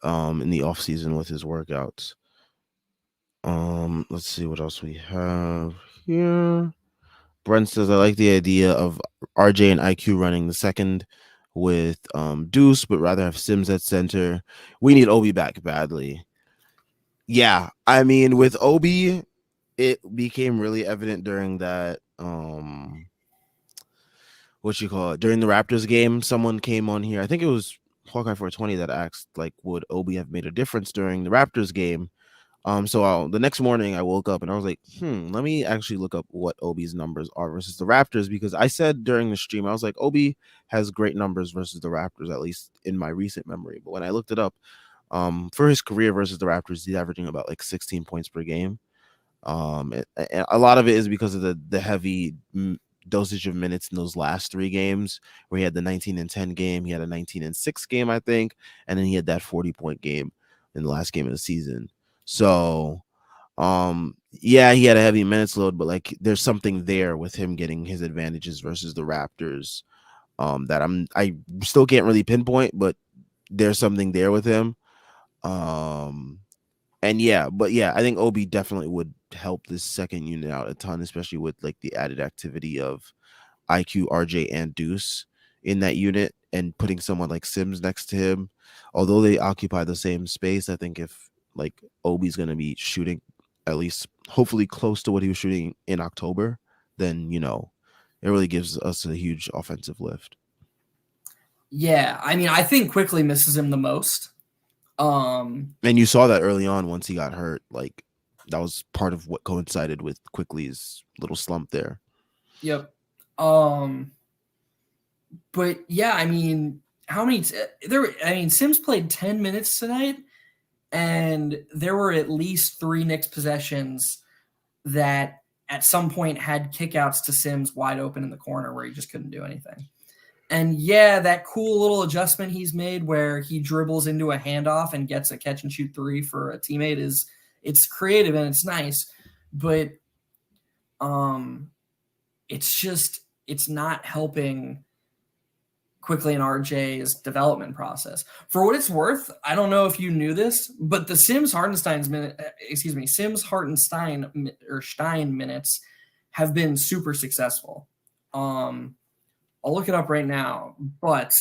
in the offseason with his workouts. Let's see what else we have here. Brent says I like the idea of RJ and IQ running the second with Deuce, but rather have Sims at center. We need Obi back badly. Yeah, I mean with Obi, it became really evident during that what you call it, during the Raptors game. Someone came on here, I think it was Hawkeye 420, that asked like, would Obi have made a difference during the Raptors game? The next morning I woke up and I was like, let me actually look up what Obi's numbers are versus the Raptors, because I said during the stream, I was like, Obi has great numbers versus the Raptors, at least in my recent memory. But when I looked it up, for his career versus the Raptors, he's averaging about like 16 points per game. A lot of it is because of the heavy dosage of minutes in those last three games, where he had the 19 and 10 game, he had a 19 and 6 game, I think, and then he had that 40-point game in the last game of the season. So, yeah, he had a heavy minutes load, but like there's something there with him getting his advantages versus the Raptors, that I still can't really pinpoint, but there's something there with him. Um, and yeah, but yeah, I think Obi definitely would help this second unit out a ton, especially with like the added activity of IQ, RJ, and Deuce in that unit, and putting someone like Sims next to him. Although they occupy the same space, I think if like Obi's going to be shooting at least hopefully close to what he was shooting in October, then it really gives us a huge offensive lift. Yeah, I mean, I think Quickly misses him the most. And you saw that early on once he got hurt. Like that was part of what coincided with Quickly's little slump there. Yep. But yeah, I mean, how many Sims played 10 minutes tonight, and there were at least 3 Knicks possessions that at some point had kickouts to Sims wide open in the corner where he just couldn't do anything. And yeah, that cool little adjustment he's made where he dribbles into a handoff and gets a catch and shoot 3 for a teammate it's creative and it's nice, but it's not helping Quickly in RJ's development process. For what it's worth, I don't know if you knew this, but the Sims Hartenstein minutes have been super successful. I'll look it up right now, but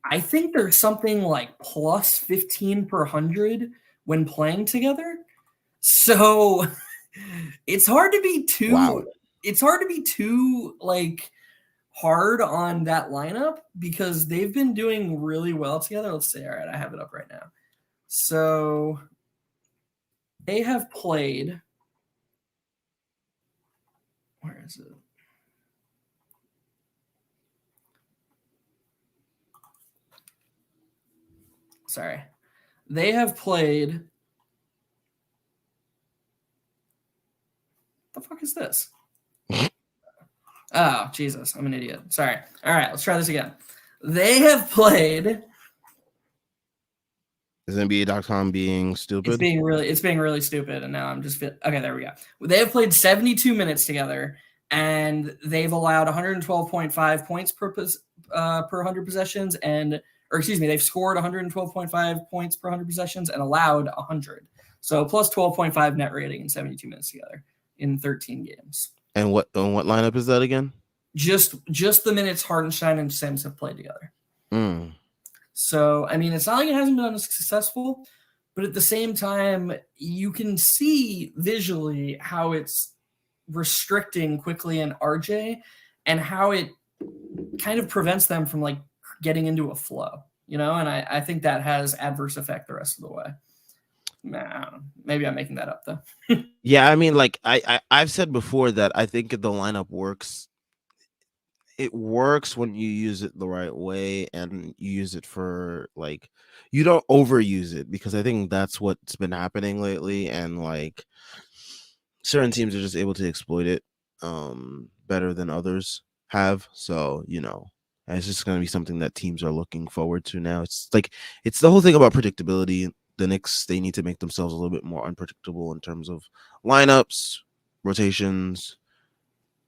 I think there's something like plus 15 per 100 when playing together. So it's hard to be too. Wow. It's hard to be too like hard on that lineup because they've been doing really well together. Let's see. All right, I have it up right now. So they have played. Where is it? Sorry. They have played. What the fuck is this? Oh, Jesus. I'm an idiot. Sorry. All right, let's try this again. They have played. Is NBA.com being stupid? It's being really stupid, and now I'm just okay. There we go. They have played 72 minutes together, and they've allowed 112.5 points per 100 possessions, they've scored 112.5 points per 100 possessions and allowed 100. So plus 12.5 net rating in 72 minutes together in 13 games. And what lineup is that again? Just the minutes Hartenstein and Sims have played together. So, I mean, it's not like it hasn't been successful, but at the same time, you can see visually how it's restricting Quickly and RJ and how it kind of prevents them from like getting into a flow, and I think that has adverse effect the rest of the way. Nah, maybe I'm making that up though. Yeah, I mean, like I've said before that I think the lineup works. It works when you use it the right way and you use it for like, you don't overuse it, because I think that's what's been happening lately, and like certain teams are just able to exploit it better than others have. So it's just going to be something that teams are looking forward to now. It's the whole thing about predictability. The Knicks, they need to make themselves a little bit more unpredictable in terms of lineups, rotations,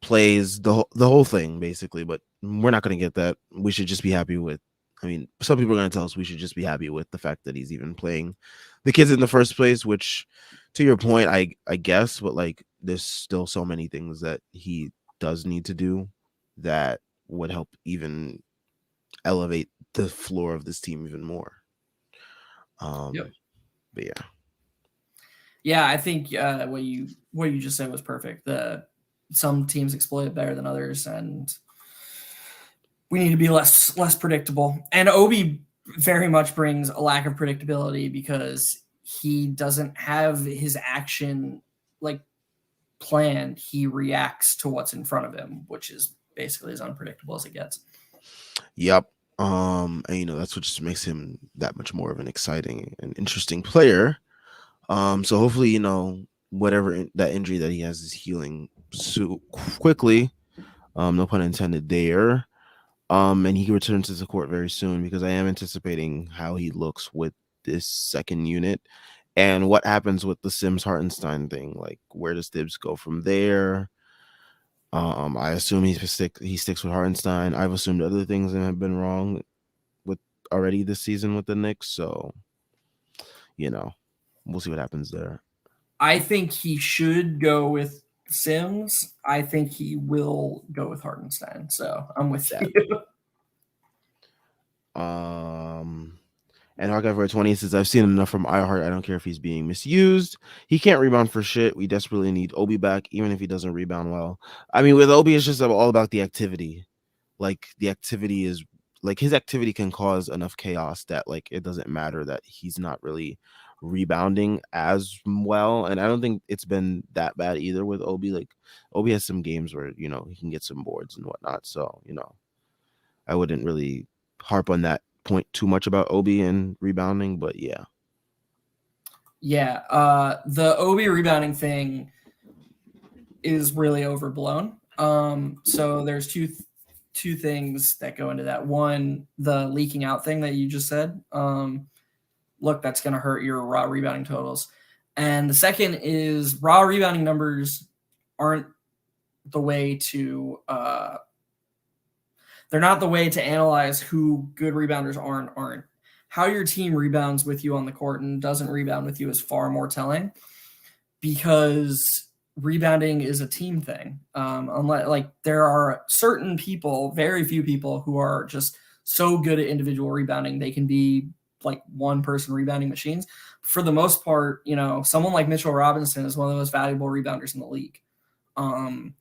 plays, the whole thing basically. But we're not going to get that. We should just be happy with. I mean, some people are going to tell us we should just be happy with the fact that he's even playing the kids in the first place. Which, to your point, I guess, but like, there's still so many things that he does need to do that would help even elevate the floor of this team even more. Yep. But yeah. Yeah, I think what you just said was perfect. Some teams exploit it better than others, and we need to be less predictable. And Obi very much brings a lack of predictability because he doesn't have his action like planned. He reacts to what's in front of him, which is basically as unpredictable as it gets. Yep. And that's what just makes him that much more of an exciting and interesting player. So hopefully, whatever that injury that he has is healing so quickly. No pun intended there. And he returns to the court very soon because I am anticipating how he looks with this second unit and what happens with the Sims Hartenstein thing. Like, where does Thibs go from there? I assume he sticks with Hartenstein. I've assumed other things have been wrong with already this season with the Knicks. So, we'll see what happens there. I think he should go with Sims. I think he will go with Hartenstein. So I'm with that. And Hawkeye for 20 says, I've seen enough from iHeart. I don't care if he's being misused. He can't rebound for shit. We desperately need Obi back, even if he doesn't rebound well. I mean, with Obi, it's just all about the activity. Like, the activity is like his activity can cause enough chaos that like it doesn't matter that he's not really rebounding as well. And I don't think it's been that bad either with Obi. Like, Obi has some games where, he can get some boards and whatnot. So, I wouldn't really harp on that point too much about Obi and rebounding, but yeah. Yeah, the Obi rebounding thing is really overblown. So there's two things that go into that. One, the leaking out thing that you just said. Look, that's going to hurt your raw rebounding totals. And the second is raw rebounding numbers aren't the way to they're not the way to analyze who good rebounders are and aren't. How your team rebounds with you on the court and doesn't rebound with you is far more telling because rebounding is a team thing. Unless like there are certain people, very few people who are just so good at individual rebounding, they can be like one person rebounding machines. For the most part, someone like Mitchell Robinson is one of the most valuable rebounders in the league. And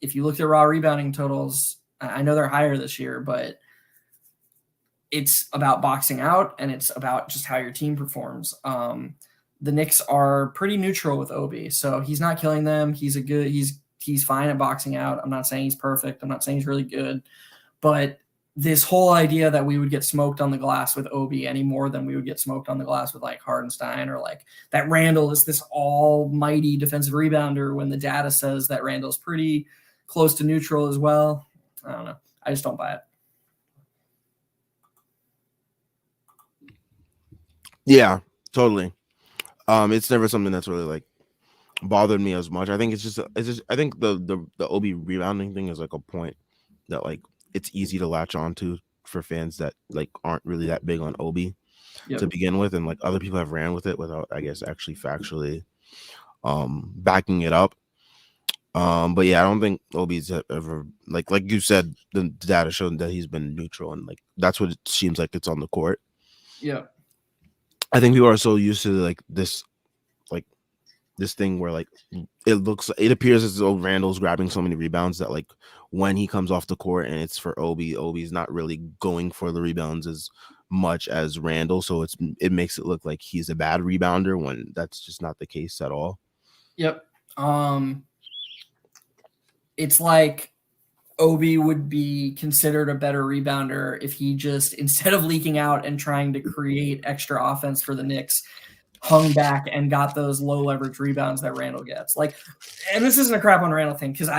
if you looked at raw rebounding totals, I know they're higher this year, but it's about boxing out and it's about just how your team performs. The Knicks are pretty neutral with Obi, so he's not killing them. He's fine at boxing out. I'm not saying he's perfect. I'm not saying he's really good, but this whole idea that we would get smoked on the glass with Obi any more than we would get smoked on the glass with like Hartenstein or like that Randall is this almighty defensive rebounder when the data says that Randall's pretty close to neutral as well. I don't know. I just don't buy it. Yeah, totally. It's never something that's really like bothered me as much. I think it's just I think the Obi rebounding thing is like a point that like it's easy to latch on to for fans that like aren't really that big on Obi to begin with, and like other people have ran with it without, I guess, actually factually backing it up. But yeah, I don't think Obi's ever like you said, the data showed that he's been neutral, and like that's what it seems like it's on the court. Yeah. I think people are so used to like this thing where like it appears as though Randall's grabbing so many rebounds that like when he comes off the court and it's for Obi's not really going for the rebounds as much as Randall, so it makes it look like he's a bad rebounder when that's just not the case at all. Yep. It's like Obi would be considered a better rebounder if he just, instead of leaking out and trying to create extra offense for the Knicks, hung back and got those low leverage rebounds that Randall gets. Like, and this isn't a crap on Randall thing because what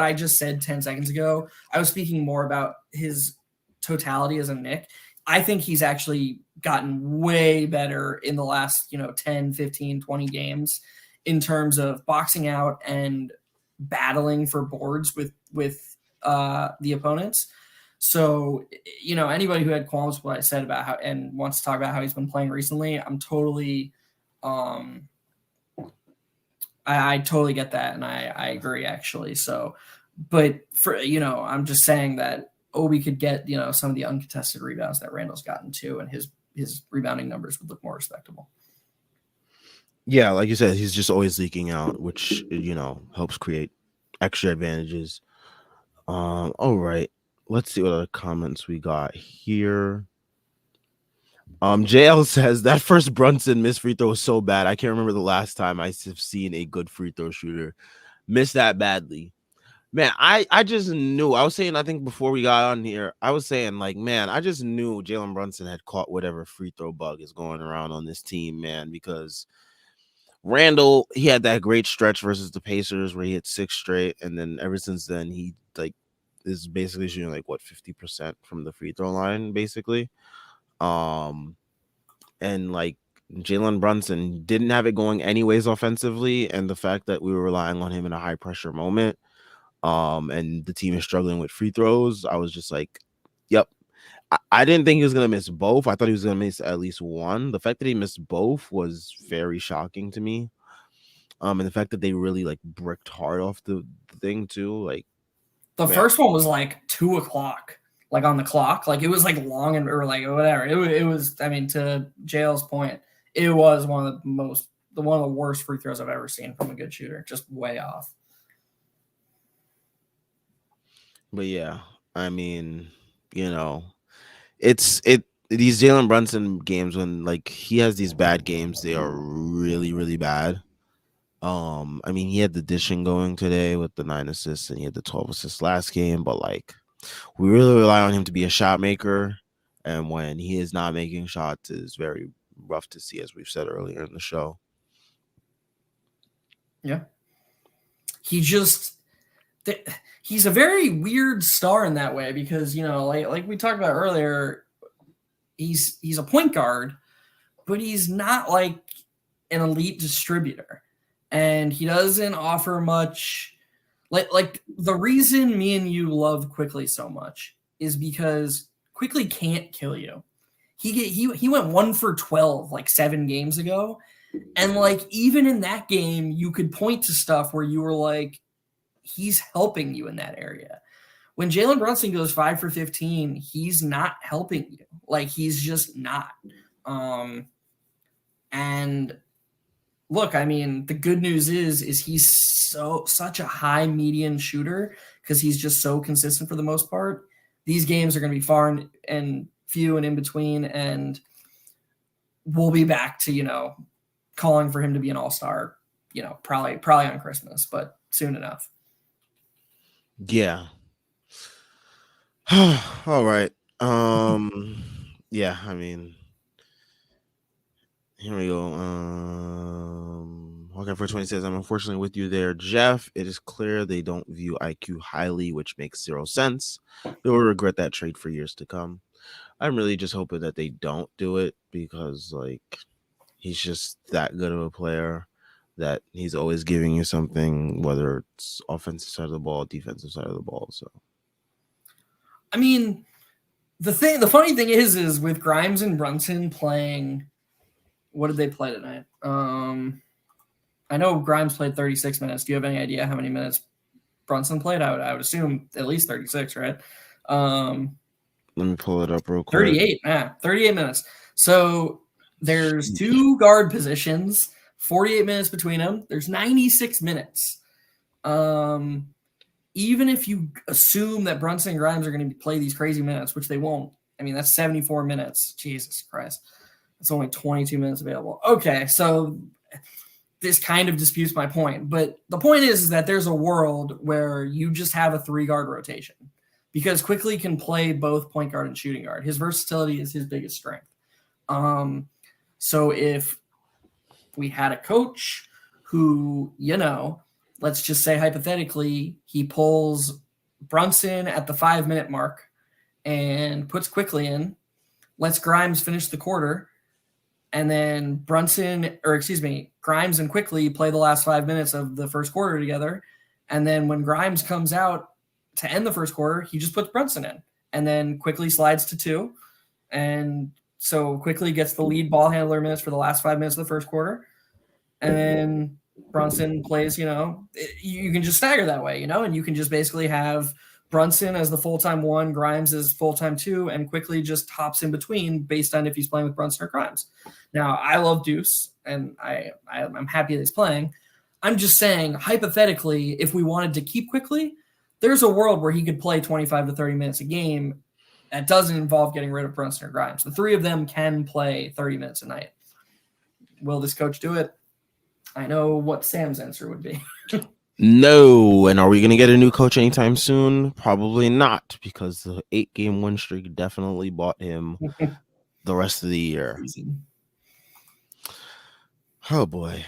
I just said 10 seconds ago, I was speaking more about his totality as a Knick. I think he's actually gotten way better in the last, 10, 15, 20 games in terms of boxing out and battling for boards with the opponents. So, anybody who had qualms with what I said about how and wants to talk about how he's been playing recently, I'm totally I totally get that, and I agree actually. So, but for I'm just saying that Obi could get some of the uncontested rebounds that Randall's gotten to, and his rebounding numbers would look more respectable. Yeah, like you said, he's just always leaking out, which helps create extra advantages. All right, let's see what other comments we got here. JL says that first Brunson missed free throw was so bad. I can't remember the last time I've seen a good free throw shooter miss that badly. Man, I just knew. I was saying, I think before we got on here, I was saying, like, man, I just knew Jalen Brunson had caught whatever free throw bug is going around on this team, man, because Randall, he had that great stretch versus the Pacers where he hit 6 straight, and then ever since then, he like is basically shooting like what 50% from the free throw line, basically. And like Jalen Brunson didn't have it going anyways offensively, and the fact that we were relying on him in a high pressure moment, and the team is struggling with free throws, I was just like, yep. I didn't think he was gonna miss both. I thought he was gonna miss at least one. The fact that he missed both was very shocking to me. And the fact that they really like bricked hard off the thing too, like The man, first one was like 2 o'clock, like on the clock, like it was like long and or like whatever. It was. I mean, to JL's point, it was one of the worst free throws I've ever seen from a good shooter. Just way off. but yeah, I mean, it's these Jalen Brunson games when like he has these bad games, they are really, really bad. I mean, he had the dishing going today with the 9 assists, and he had the 12 assists last game, but like we really rely on him to be a shot maker, and when he is not making shots, is very rough to see, as we've said earlier in the show. Yeah, he's a very weird star in that way because like we talked about earlier, he's a point guard, but he's not like an elite distributor, and he doesn't offer much. Like the reason me and you love Quickly so much is because Quickly can't kill you. He went 1 for 12 like 7 games ago, and like even in that game, you could point to stuff where you were like, he's helping you in that area. When Jalen Brunson goes 5 for 15, he's not helping you. Like he's just not. And look, I mean, the good news is he's such a high median shooter because he's just so consistent for the most part. These games are going to be far and few and in between, and we'll be back to calling for him to be an all-star. Probably on Christmas, but soon enough. Yeah. All right. Yeah, I mean, here we go. Hawkeye 420 says, I'm unfortunately with you there, Jeff. It is clear they don't view IQ highly, which makes 0 sense. They will regret that trade for years to come. I'm really just hoping that they don't do it because, like, he's just that good of a player that he's always giving you something, whether it's offensive side of the ball, defensive side of the ball. So, I mean, the funny thing is with Grimes and Brunson playing, what did they play tonight? I know Grimes played 36 minutes. Do you have any idea how many minutes Brunson played? I would assume at least 36, right? let me pull it up real quick. 38. 38 minutes. So there's 2 guard positions, 48 minutes between them. There's 96 minutes. Even if you assume that Brunson and Grimes are going to play these crazy minutes, which they won't. I mean, that's 74 minutes. Jesus Christ. It's only 22 minutes available. Okay, so this kind of disputes my point. But the point is that there's a world where you just have a 3-guard rotation because Quickly can play both point guard and shooting guard. His versatility is his biggest strength. So if we had a coach who, let's just say hypothetically, he pulls Brunson at the 5-minute mark and puts Quickly in, lets Grimes finish the quarter, and then Grimes and Quickly play the last 5 minutes of the first quarter together. And then when Grimes comes out to end the first quarter, he just puts Brunson in, and then Quickly slides to 2. And so Quickly gets the lead ball handler minutes for the last 5 minutes of the first quarter. And then Brunson plays, you can just stagger that way, and you can just basically have Brunson as the full-time 1, Grimes as full-time 2, and quickly just hops in between based on if he's playing with Brunson or Grimes. Now, I love Deuce, and I'm happy that he's playing. I'm just saying, hypothetically, if we wanted to keep quickly, there's a world where he could play 25 to 30 minutes a game. That doesn't involve getting rid of Brunson or Grimes. The three of them can play 30 minutes a night. Will this coach do it? I know what Sam's answer would be. No. And are we going to get a new coach anytime soon? Probably not, because the 8-game win streak definitely bought him the rest of the year. Oh, boy.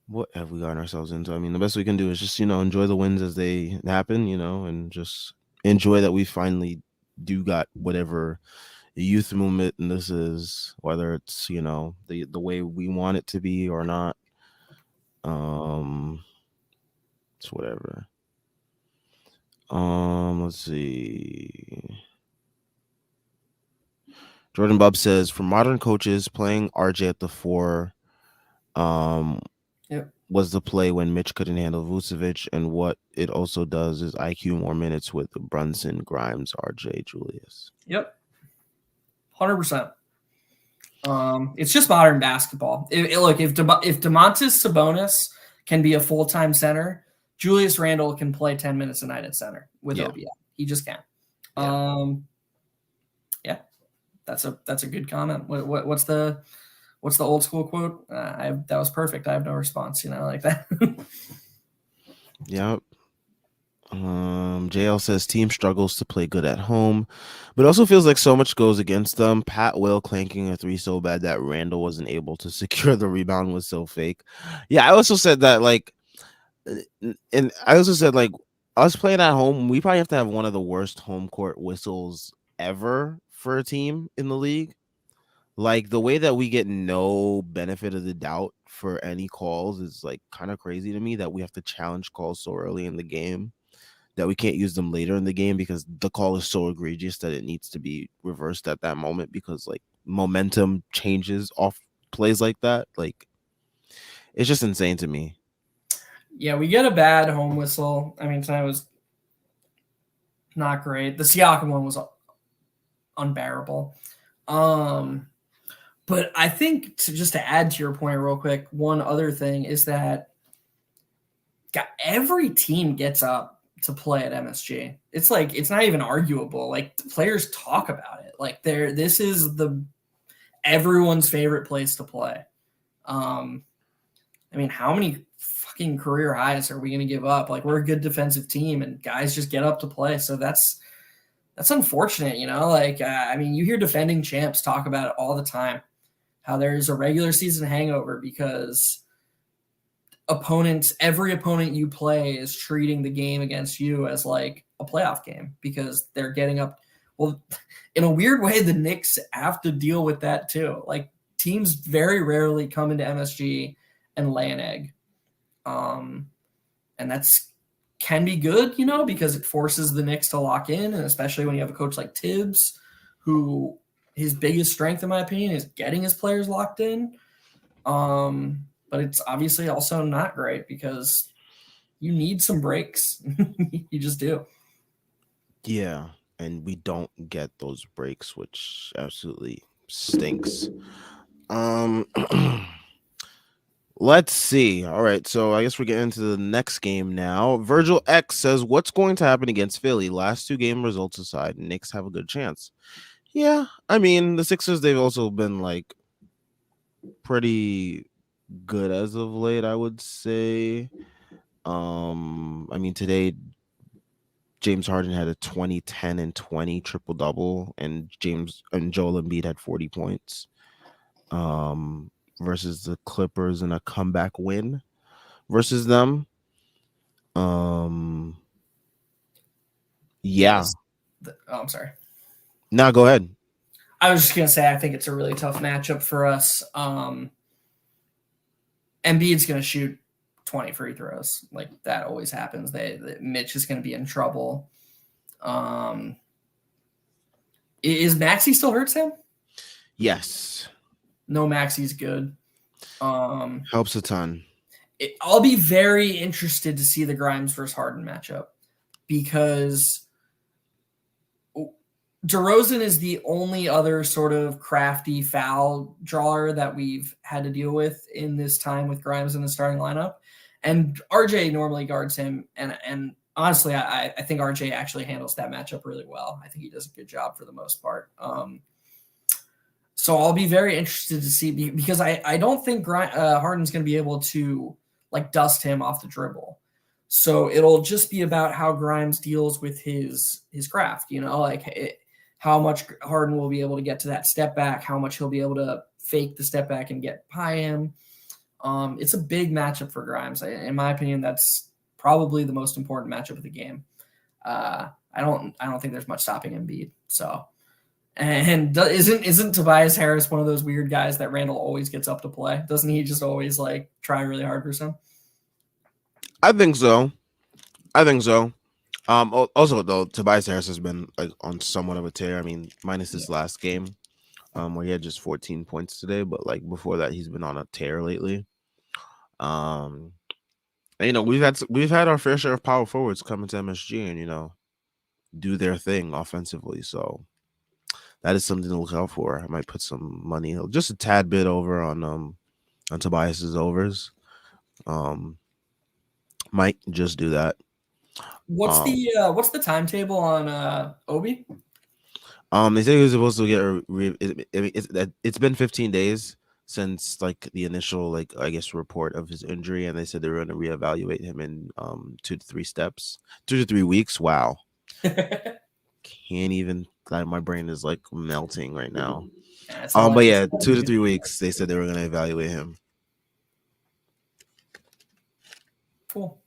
What have we gotten ourselves into? I mean, the best we can do is just, enjoy the wins as they happen, and just enjoy that we finally do got whatever youth movement and this is, whether it's, the way we want it to be or not. It's whatever. Let's see. Jordan Bub says, for modern coaches, playing RJ at the 4 was the play when Mitch couldn't handle Vucevic, and what it also does is IQ more minutes with Brunson, Grimes, RJ, Julius. Yep. 100%. It's just modern basketball. Look, if Domantas Sabonis can be a full-time center, Julius Randle can play 10 minutes a night at center with OBI. He just can. Yeah. That's a good comment. What's the old school quote? That was perfect. I have no response, like that. Yep. JL says team struggles to play good at home, but also feels like so much goes against them. Pat Will clanking a 3 so bad that Randall wasn't able to secure the rebound was so fake. Yeah, I also said that, and I also said, us playing at home, we probably have to have one of the worst home court whistles ever for a team in the league. Like, the way that we get no benefit of the doubt for any calls is kind of crazy to me, that we have to challenge calls so early in the game that we can't use them later in the game because the call is so egregious that it needs to be reversed at that moment, because momentum changes off plays like that. It's just insane to me. Yeah, we get a bad home whistle. I mean, tonight was not great. The Siakam one was unbearable. But I think just to add to your point real quick, one other thing is that every team gets up to play at MSG. It's it's not even arguable. The players talk about it. This is everyone's favorite place to play. I mean, how many fucking career highs are we going to give up? We're a good defensive team and guys just get up to play. So that's unfortunate, I mean, you hear defending champs talk about it all the time, how there's a regular season hangover because every opponent you play is treating the game against you as a playoff game because they're getting up. Well, in a weird way, the Knicks have to deal with that too. Teams very rarely come into MSG and lay an egg. And that's can be good, because it forces the Knicks to lock in, and especially when you have a coach like Tibbs, who his biggest strength, in my opinion, is getting his players locked in. But it's obviously also not great because you need some breaks. You just do. Yeah, and we don't get those breaks, which absolutely stinks. Let's see. All right, so I guess we're getting into the next game now. Virgil X says, what's going to happen against Philly? Last 2 game results aside, Knicks have a good chance. Yeah, I mean, the Sixers, they've also been pretty good as of late, I would say. I mean, today James Harden had a 20, 10, and 20 triple-double, and Joel Embiid had 40 points. Versus the Clippers in a comeback win versus them. Yeah. I'm sorry. No, go ahead. I was just going to say, I think it's a really tough matchup for us. Embiid's going to shoot 20 free throws. That always happens. Mitch is going to be in trouble. Is Maxey still hurt, Sam? Yes. No, Maxey's good. Helps a ton. I'll be very interested to see the Grimes versus Harden matchup because DeRozan is the only other sort of crafty foul drawer that we've had to deal with in this time with Grimes in the starting lineup. And RJ normally guards him. And honestly, I think RJ actually handles that matchup really well. I think he does a good job for the most part. So I'll be very interested to see because I don't think Harden's going to be able to like dust him off the dribble. So it'll just be about how Grimes deals with his craft, how much Harden will be able to get to that step back, how much he'll be able to fake the step back and get by him. It's a big matchup for Grimes. In my opinion, that's probably the most important matchup of the game. I don't think there's much stopping Embiid. So, and isn't Tobias Harris one of those weird guys that Randall always gets up to play? Doesn't he just always like try really hard for some? I think so. Also though, Tobias Harris has been like on somewhat of a tear. I mean, minus his last game, where he had just 14 points today, but like before that, he's been on a tear lately. And, we've had our fair share of power forwards come into MSG and do their thing offensively. So that is something to look out for. I might put some money, just a tad bit over on Tobias's overs. Might just do that. What's the timetable on Obi? They say he was supposed to get it's been 15 days since like the initial I guess report of his injury, and they said they were going to reevaluate him in 2 to 3 weeks. Wow. Can't even, my brain is like melting right now. But yeah, 2 to 3 weeks they said they were going to evaluate him. Cool.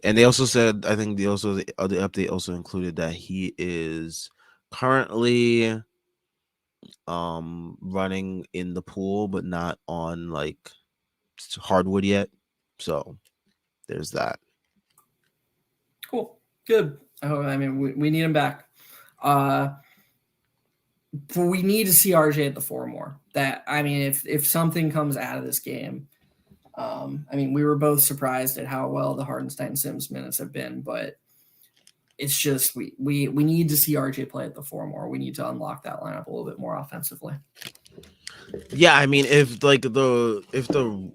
And they also said, I think the update also included that he is currently running in the pool, but not on like hardwood yet. So there's that. Cool. Good. I mean, we need him back. We need to see RJ at the 4 more. If something comes out of this game, we were both surprised at how well the Hardenstein Sims minutes have been, but it's just we need to see RJ play at the 4 more. We need to unlock that lineup a little bit more offensively. Yeah, I mean, if the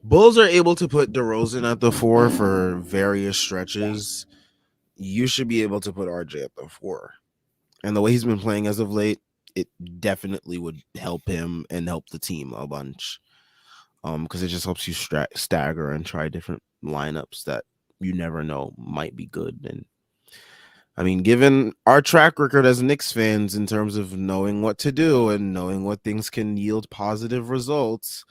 Bulls are able to put DeRozan at the 4 for various stretches, you should be able to put RJ at the 4. And the way he's been playing as of late, it definitely would help him and help the team a bunch. Because it just helps you stagger and try different lineups that you never know might be good. And I mean, given our track record as Knicks fans in terms of knowing what to do and knowing what things can yield positive results,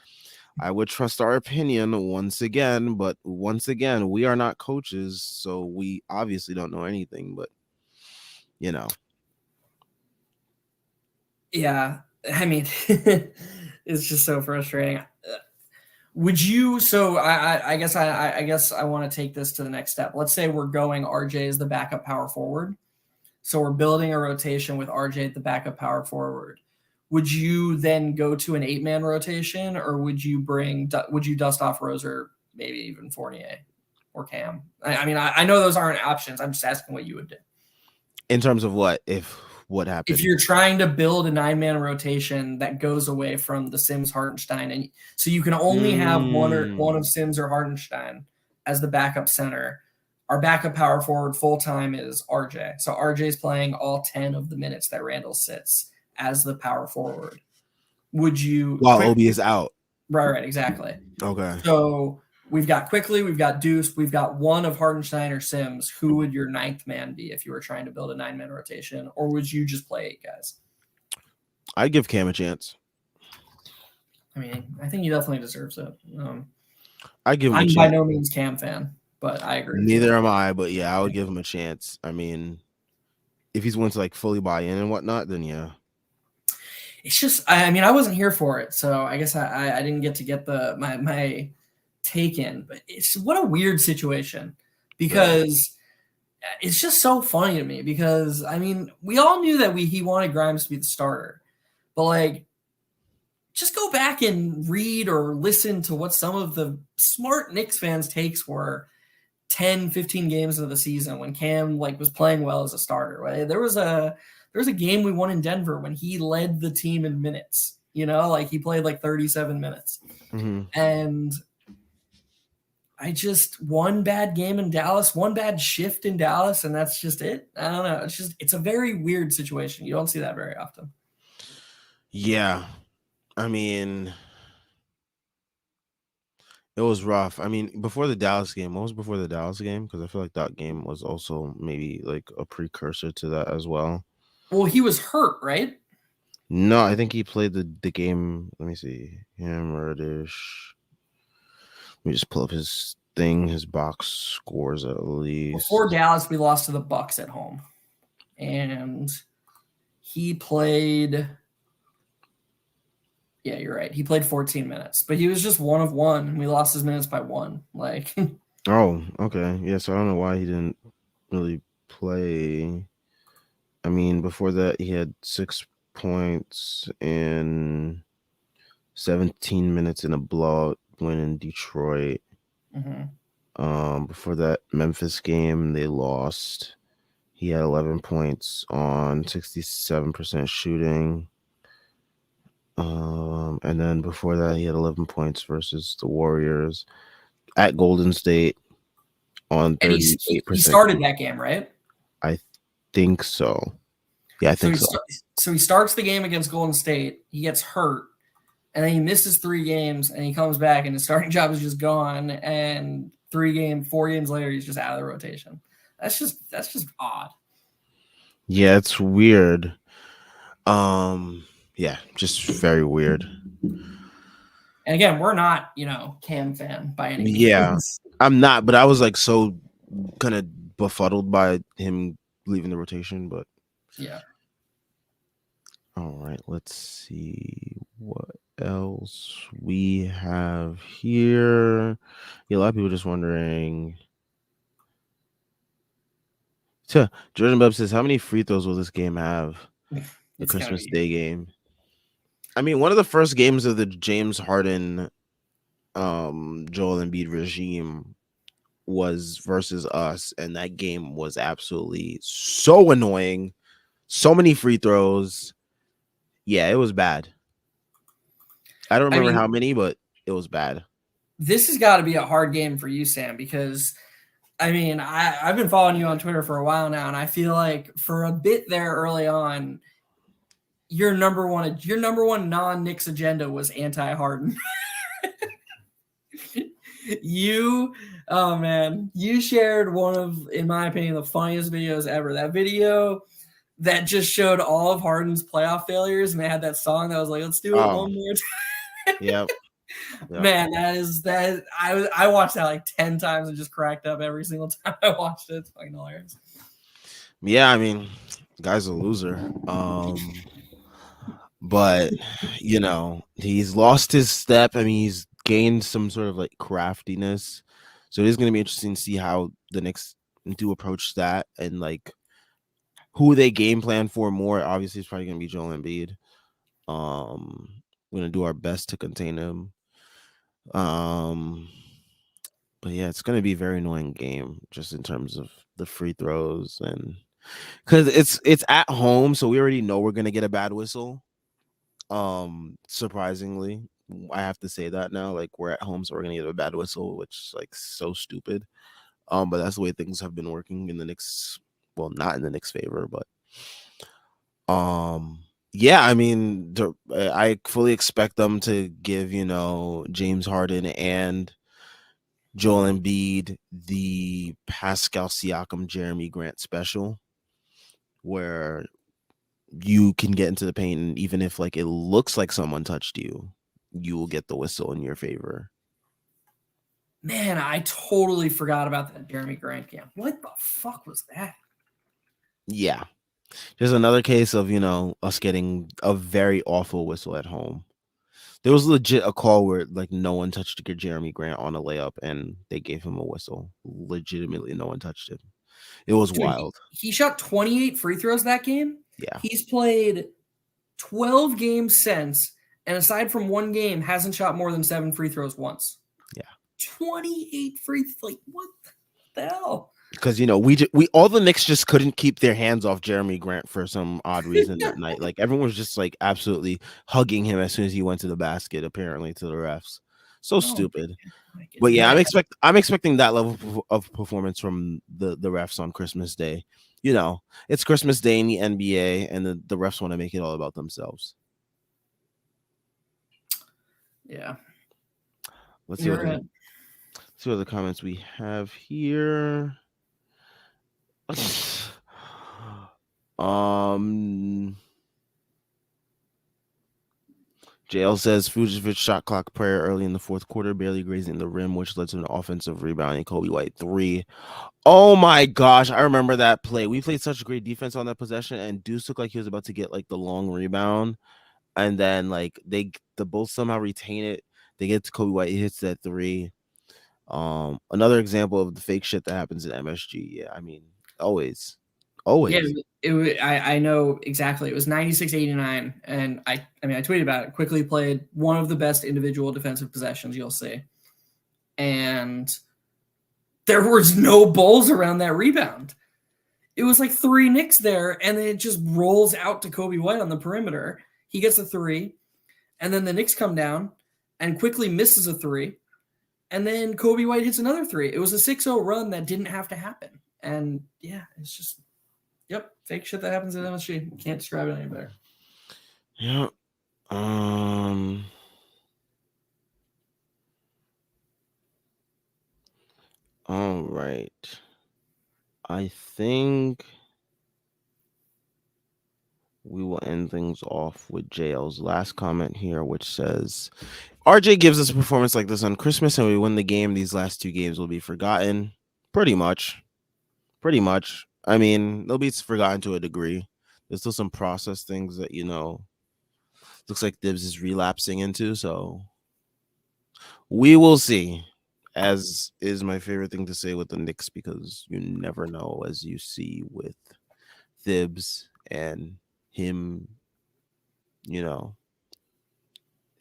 I would trust our opinion once again. But once again, we are not coaches, so we obviously don't know anything. But yeah, I mean, it's just so frustrating. Would you? So I guess I want to take this to the next step. Let's say we're going RJ as the backup power forward. So we're building a rotation with RJ at the backup power forward. Would you then go to an 8-man rotation, or would you dust off Rose or maybe even Fournier or Cam? I know those aren't options. I'm just asking what you would do. In terms of what? What happened? If you're trying to build a 9-man rotation that goes away from the Sims Hartenstein, and so you can only have one of Sims or Hartenstein as the backup center. Our backup power forward full time is RJ. So RJ's playing all 10 of the minutes that Randall sits as the power forward. Would you? While Obi is out. Right, exactly. Okay. So we've got Quickly, we've got Deuce, we've got one of Hartenstein or Sims. Who would your 9th man be if you were trying to build a 9-man rotation, or would you just play 8 guys? I'd give Cam a chance. I mean, I think he definitely deserves it. I give him I'm a chance. by no means Cam fan, but I agree. Neither am I, but yeah, I would give him a chance. I mean, if he's willing to like fully buy in and whatnot, then yeah. It's just, I wasn't here for it, so I guess I didn't get my take in. But it's what a weird situation, because it's just so funny to me. Because we all knew that he wanted Grimes to be the starter, but like just go back and read or listen to what some of the smart Knicks fans' takes were 10, 15 games of the season when Cam was playing well as a starter. Right? There was a game we won in Denver when he led the team in minutes. He played 37 minutes. Mm-hmm. And I just one bad game in Dallas, one bad shift in Dallas, and that's just it. I don't know. It's a very weird situation. You don't see that very often. Yeah. I mean, it was rough. I mean, before the Dallas game, what was before the Dallas game? Because I feel like that game was also maybe like a precursor to that as well. Well, he was hurt, right? No, I think he played the game. Let me see. Him, Reddish. Let me just pull up his thing, his box scores at Before least. Dallas, we lost to the Bucks at home. And he played. Yeah, you're right. He played 14 minutes, but he was just 1 of 1. We lost his minutes by 1. Oh, okay. Yeah, so I don't know why he didn't really play. I mean, before that, he had 6 points in 17 minutes in a blowout win in Detroit. Before that Memphis game, they lost. He had 11 points on 67% shooting. And then before that, he had 11 points versus the Warriors at Golden State on And 38%. he started that game, right? I think so. Yeah, I think so. So he starts the game against Golden State. He gets hurt, and then he misses 3 games, and he comes back, and his starting job is just gone. And 4 games later, he's just out of the rotation. That's just odd. Yeah, it's weird. Yeah, just very weird. And again, we're not, Cam fan by any means. Yeah, I'm not, but I was like so kind of befuddled by him leaving the rotation. But yeah. All right, let's see what else we have here. Yeah, a lot of people just wondering. Jordan Bub says, how many free throws will this game have? The Christmas Day game. I mean, one of the first games of the James Harden, Joel Embiid regime was versus us, and that game was absolutely so annoying. So many free throws. Yeah, it was bad. I don't remember how many, but it was bad. This has got to be a hard game for you, Sam, because I've been following you on Twitter for a while now, and I feel like for a bit there early on, your number one non-Knicks agenda was anti-Harden. You shared one of, in my opinion, the funniest videos ever. That video that just showed all of Harden's playoff failures, and they had that song that was like, "Let's do it one more time." Yep. Man, that I watched that like 10 times and just cracked up every single time I watched it. It's fucking hilarious. Yeah, I mean, guy's a loser. But he's lost his step. I mean, he's gained some sort of like craftiness. So it is going to be interesting to see how the Knicks do approach that, and like who they game plan for more. Obviously, it's probably going to be Joel Embiid. We're going to do our best to contain him. But yeah, it's going to be a very annoying game just in terms of the free throws, and because it's at home, so we already know we're going to get a bad whistle. Surprisingly, I have to say that now, like we're at home, so we're going to get a bad whistle, which is like so stupid. But that's the way things have been working in the Knicks. Well, not in the Knicks' favor, but yeah, I mean, I fully expect them to give James Harden and Joel Embiid the Pascal Siakam, Jeremy Grant special, where you can get into the paint, and even if like it looks like someone touched you, you will get the whistle in your favor. Man, I totally forgot about that Jeremy Grant game. What the fuck was that? Yeah. There's another case of, us getting a very awful whistle at home. There was legit a call where like no one touched Jeremy Grant on a layup and they gave him a whistle. Legitimately, no one touched him. It was wild. He shot 28 free throws that game. Yeah. He's played 12 games since and aside from one game, hasn't shot more than 7 free throws once. Yeah. 28 free, like what the hell? Because we all the Knicks just couldn't keep their hands off Jeremy Grant for some odd reason that night. Like everyone was just like absolutely hugging him as soon as he went to the basket. Apparently to the refs, so Oh, stupid. like it's But yeah, bad. I'm expecting that level of performance from the refs on Christmas Day. It's Christmas Day in the NBA, and the refs want to make it all about themselves. Yeah, Let's see you're right. what the comments we have here. um JL says Vucevic shot clock prayer early in the fourth quarter, barely grazing the rim, which led to an offensive rebounding Kobe White 3. Oh my gosh, I remember that play. We played such great defense on that possession, and Deuce looked like he was about to get like the long rebound, and then like the Bulls somehow retain it. They get to Kobe White, he hits that 3. Another example of the fake shit that happens in MSG. Yeah, I mean, always, Yeah, always. I know exactly. It was 96-89, and I mean I tweeted about it. Quickly played one of the best individual defensive possessions you'll see, and there was no Bulls around that rebound. It was like 3 Knicks there, and then it just rolls out to Kobe White on the perimeter. He gets a 3, and then the Knicks come down and quickly misses a 3, and then Kobe White hits another 3. It was a 6-0 run that didn't have to happen, and yeah, it's just yep, fake shit that happens at MSG. Can't describe it any better. Yeah. All right. I think we will end things off with JL's last comment here, which says RJ gives us a performance like this on Christmas and we win the game. These last 2 games will be forgotten. Pretty much. Pretty much. I mean, they'll be forgotten to a degree. There's still some process things that, looks like Dibs is relapsing into. So we will see. As is my favorite thing to say with the Knicks, because you never know, as you see with Thibs and him,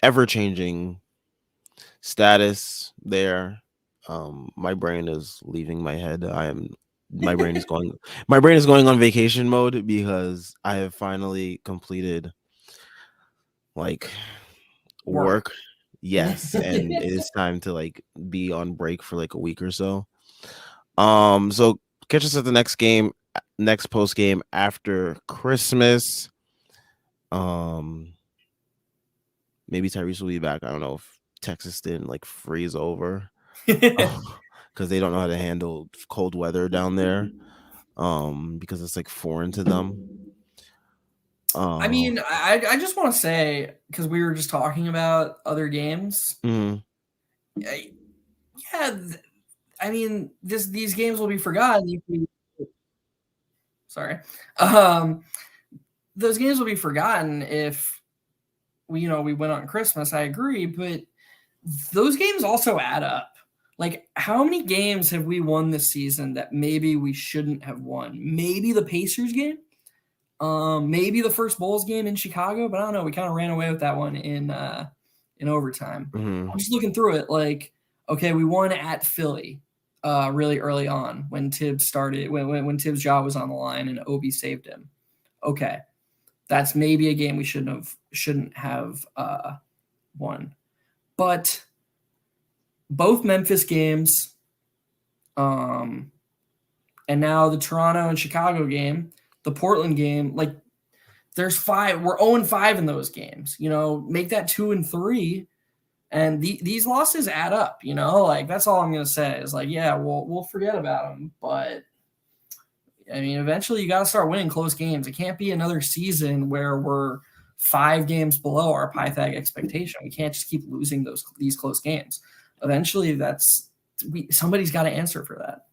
ever changing status there. My brain is leaving my head. My brain is going on vacation mode because I have finally completed like Work. work. Yes, and it is time to like be on break for like a week or so. So catch us at the next post game after Christmas. Maybe Tyrese will be back. I don't know if Texas didn't like freeze over because they don't know how to handle cold weather down there. Because it's like foreign to them. I mean, I just want to say, because we were just talking about other games. Mhm. Yeah, I mean, these games will be forgotten. Sorry, um, those games will be forgotten if we went on Christmas. I agree, but those games also add up. Like, how many games have we won this season that maybe we shouldn't have won? Maybe the Pacers game. Maybe the first Bulls game in Chicago, but I don't know. We kind of ran away with that one in overtime. Mhm. I'm just looking through it. Like, okay, we won at Philly, really early on when Tibbs started when Tibbs' jaw was on the line and Obi saved him. Okay, that's maybe a game we shouldn't have won, but both Memphis games, and now the Toronto and Chicago game, the Portland game, like there's 5. We're 0-5 in those games. Make that 2-3, and these losses add up. Like that's all I'm gonna say is like, yeah, we'll forget about them, but I mean, eventually you got to start winning close games. It can't be another season where we're 5 games below our Pythag expectation. We can't just keep losing these close games. Eventually, somebody's got to answer for that.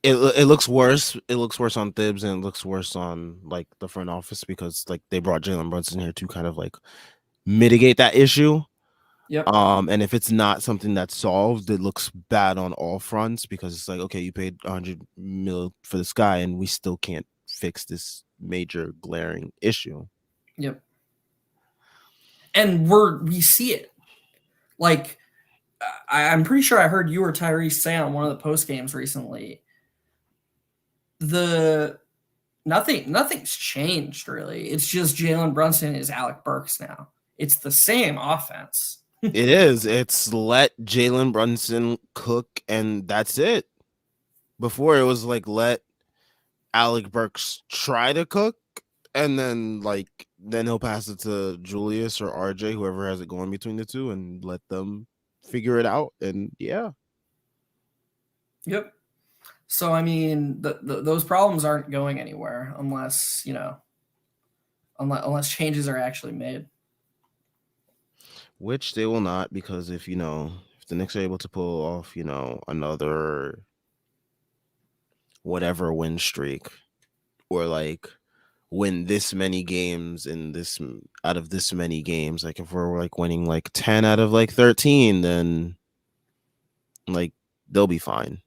It looks worse. It looks worse on Thibs and it looks worse on like the front office because like they brought Jalen Brunson here to kind of like mitigate that issue. Yep. And if it's not something that's solved, it looks bad on all fronts because it's like, okay, you paid 100 mil for this guy and we still can't fix this major glaring issue. Yep. And we see it. Like I'm pretty sure I heard you or Tyrese say on one of the post games recently, the nothing's changed really. It's just Jalen Brunson is Alec Burks now. It's the same offense. It is. It's let Jalen Brunson cook, and that's it. Before it was like let Alec Burks try to cook, and then he'll pass it to Julius or RJ, whoever has it going between the two, and let them figure it out. And yeah, Yep. So I mean, those problems aren't going anywhere unless unless changes are actually made. which they will not, because if the Knicks are able to pull off another whatever win streak, or like win this many games in this out of this many games, like if we're like winning like 10 out of like 13, then like they'll be fine.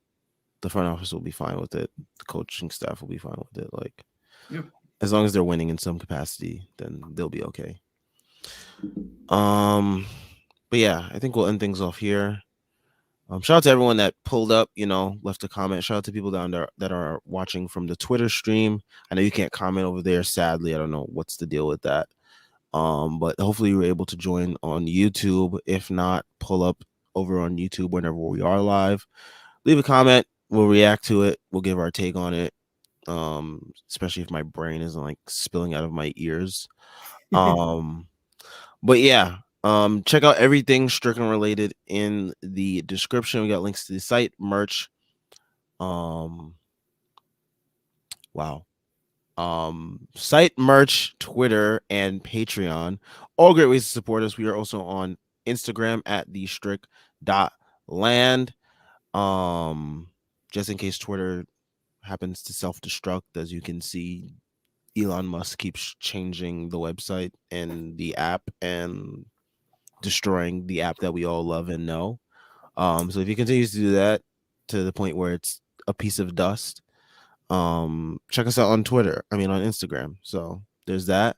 The front office will be fine with it. The coaching staff will be fine with it. Like Yep. as long as they're winning in some capacity, then they'll be okay. Um, but yeah, I think we'll end things off here. Shout out to everyone that pulled up, left a comment. Shout out to people down there that are watching from the Twitter stream. I know you can't comment over there, sadly. I don't know what's the deal with that. But hopefully you were able to join on YouTube. If not, pull up over on YouTube whenever we are live. Leave a comment. We'll react to it. We'll give our take on it. Especially if my brain isn't like spilling out of my ears. Um, but yeah, check out everything Strickland related in the description. We got links to the site, merch. Um, wow. Site, merch, Twitter, and Patreon. All great ways to support us. We are also on Instagram at the strict land. Just in case Twitter happens to self-destruct, as you can see, Elon Musk keeps changing the website and the app and destroying the app that we all love and know. So if he continues to do that to the point where it's a piece of dust, check us out on on Instagram. So there's that.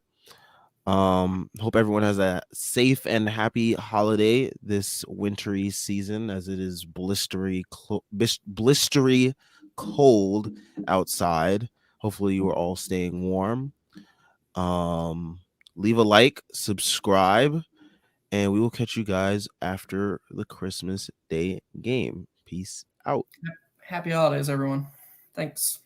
Hope everyone has a safe and happy holiday this wintry season, as it is blistery cold outside. Hopefully you are all staying warm. Leave a like, subscribe, and we will catch you guys after the Christmas Day game. Peace out. Happy holidays, everyone. Thanks.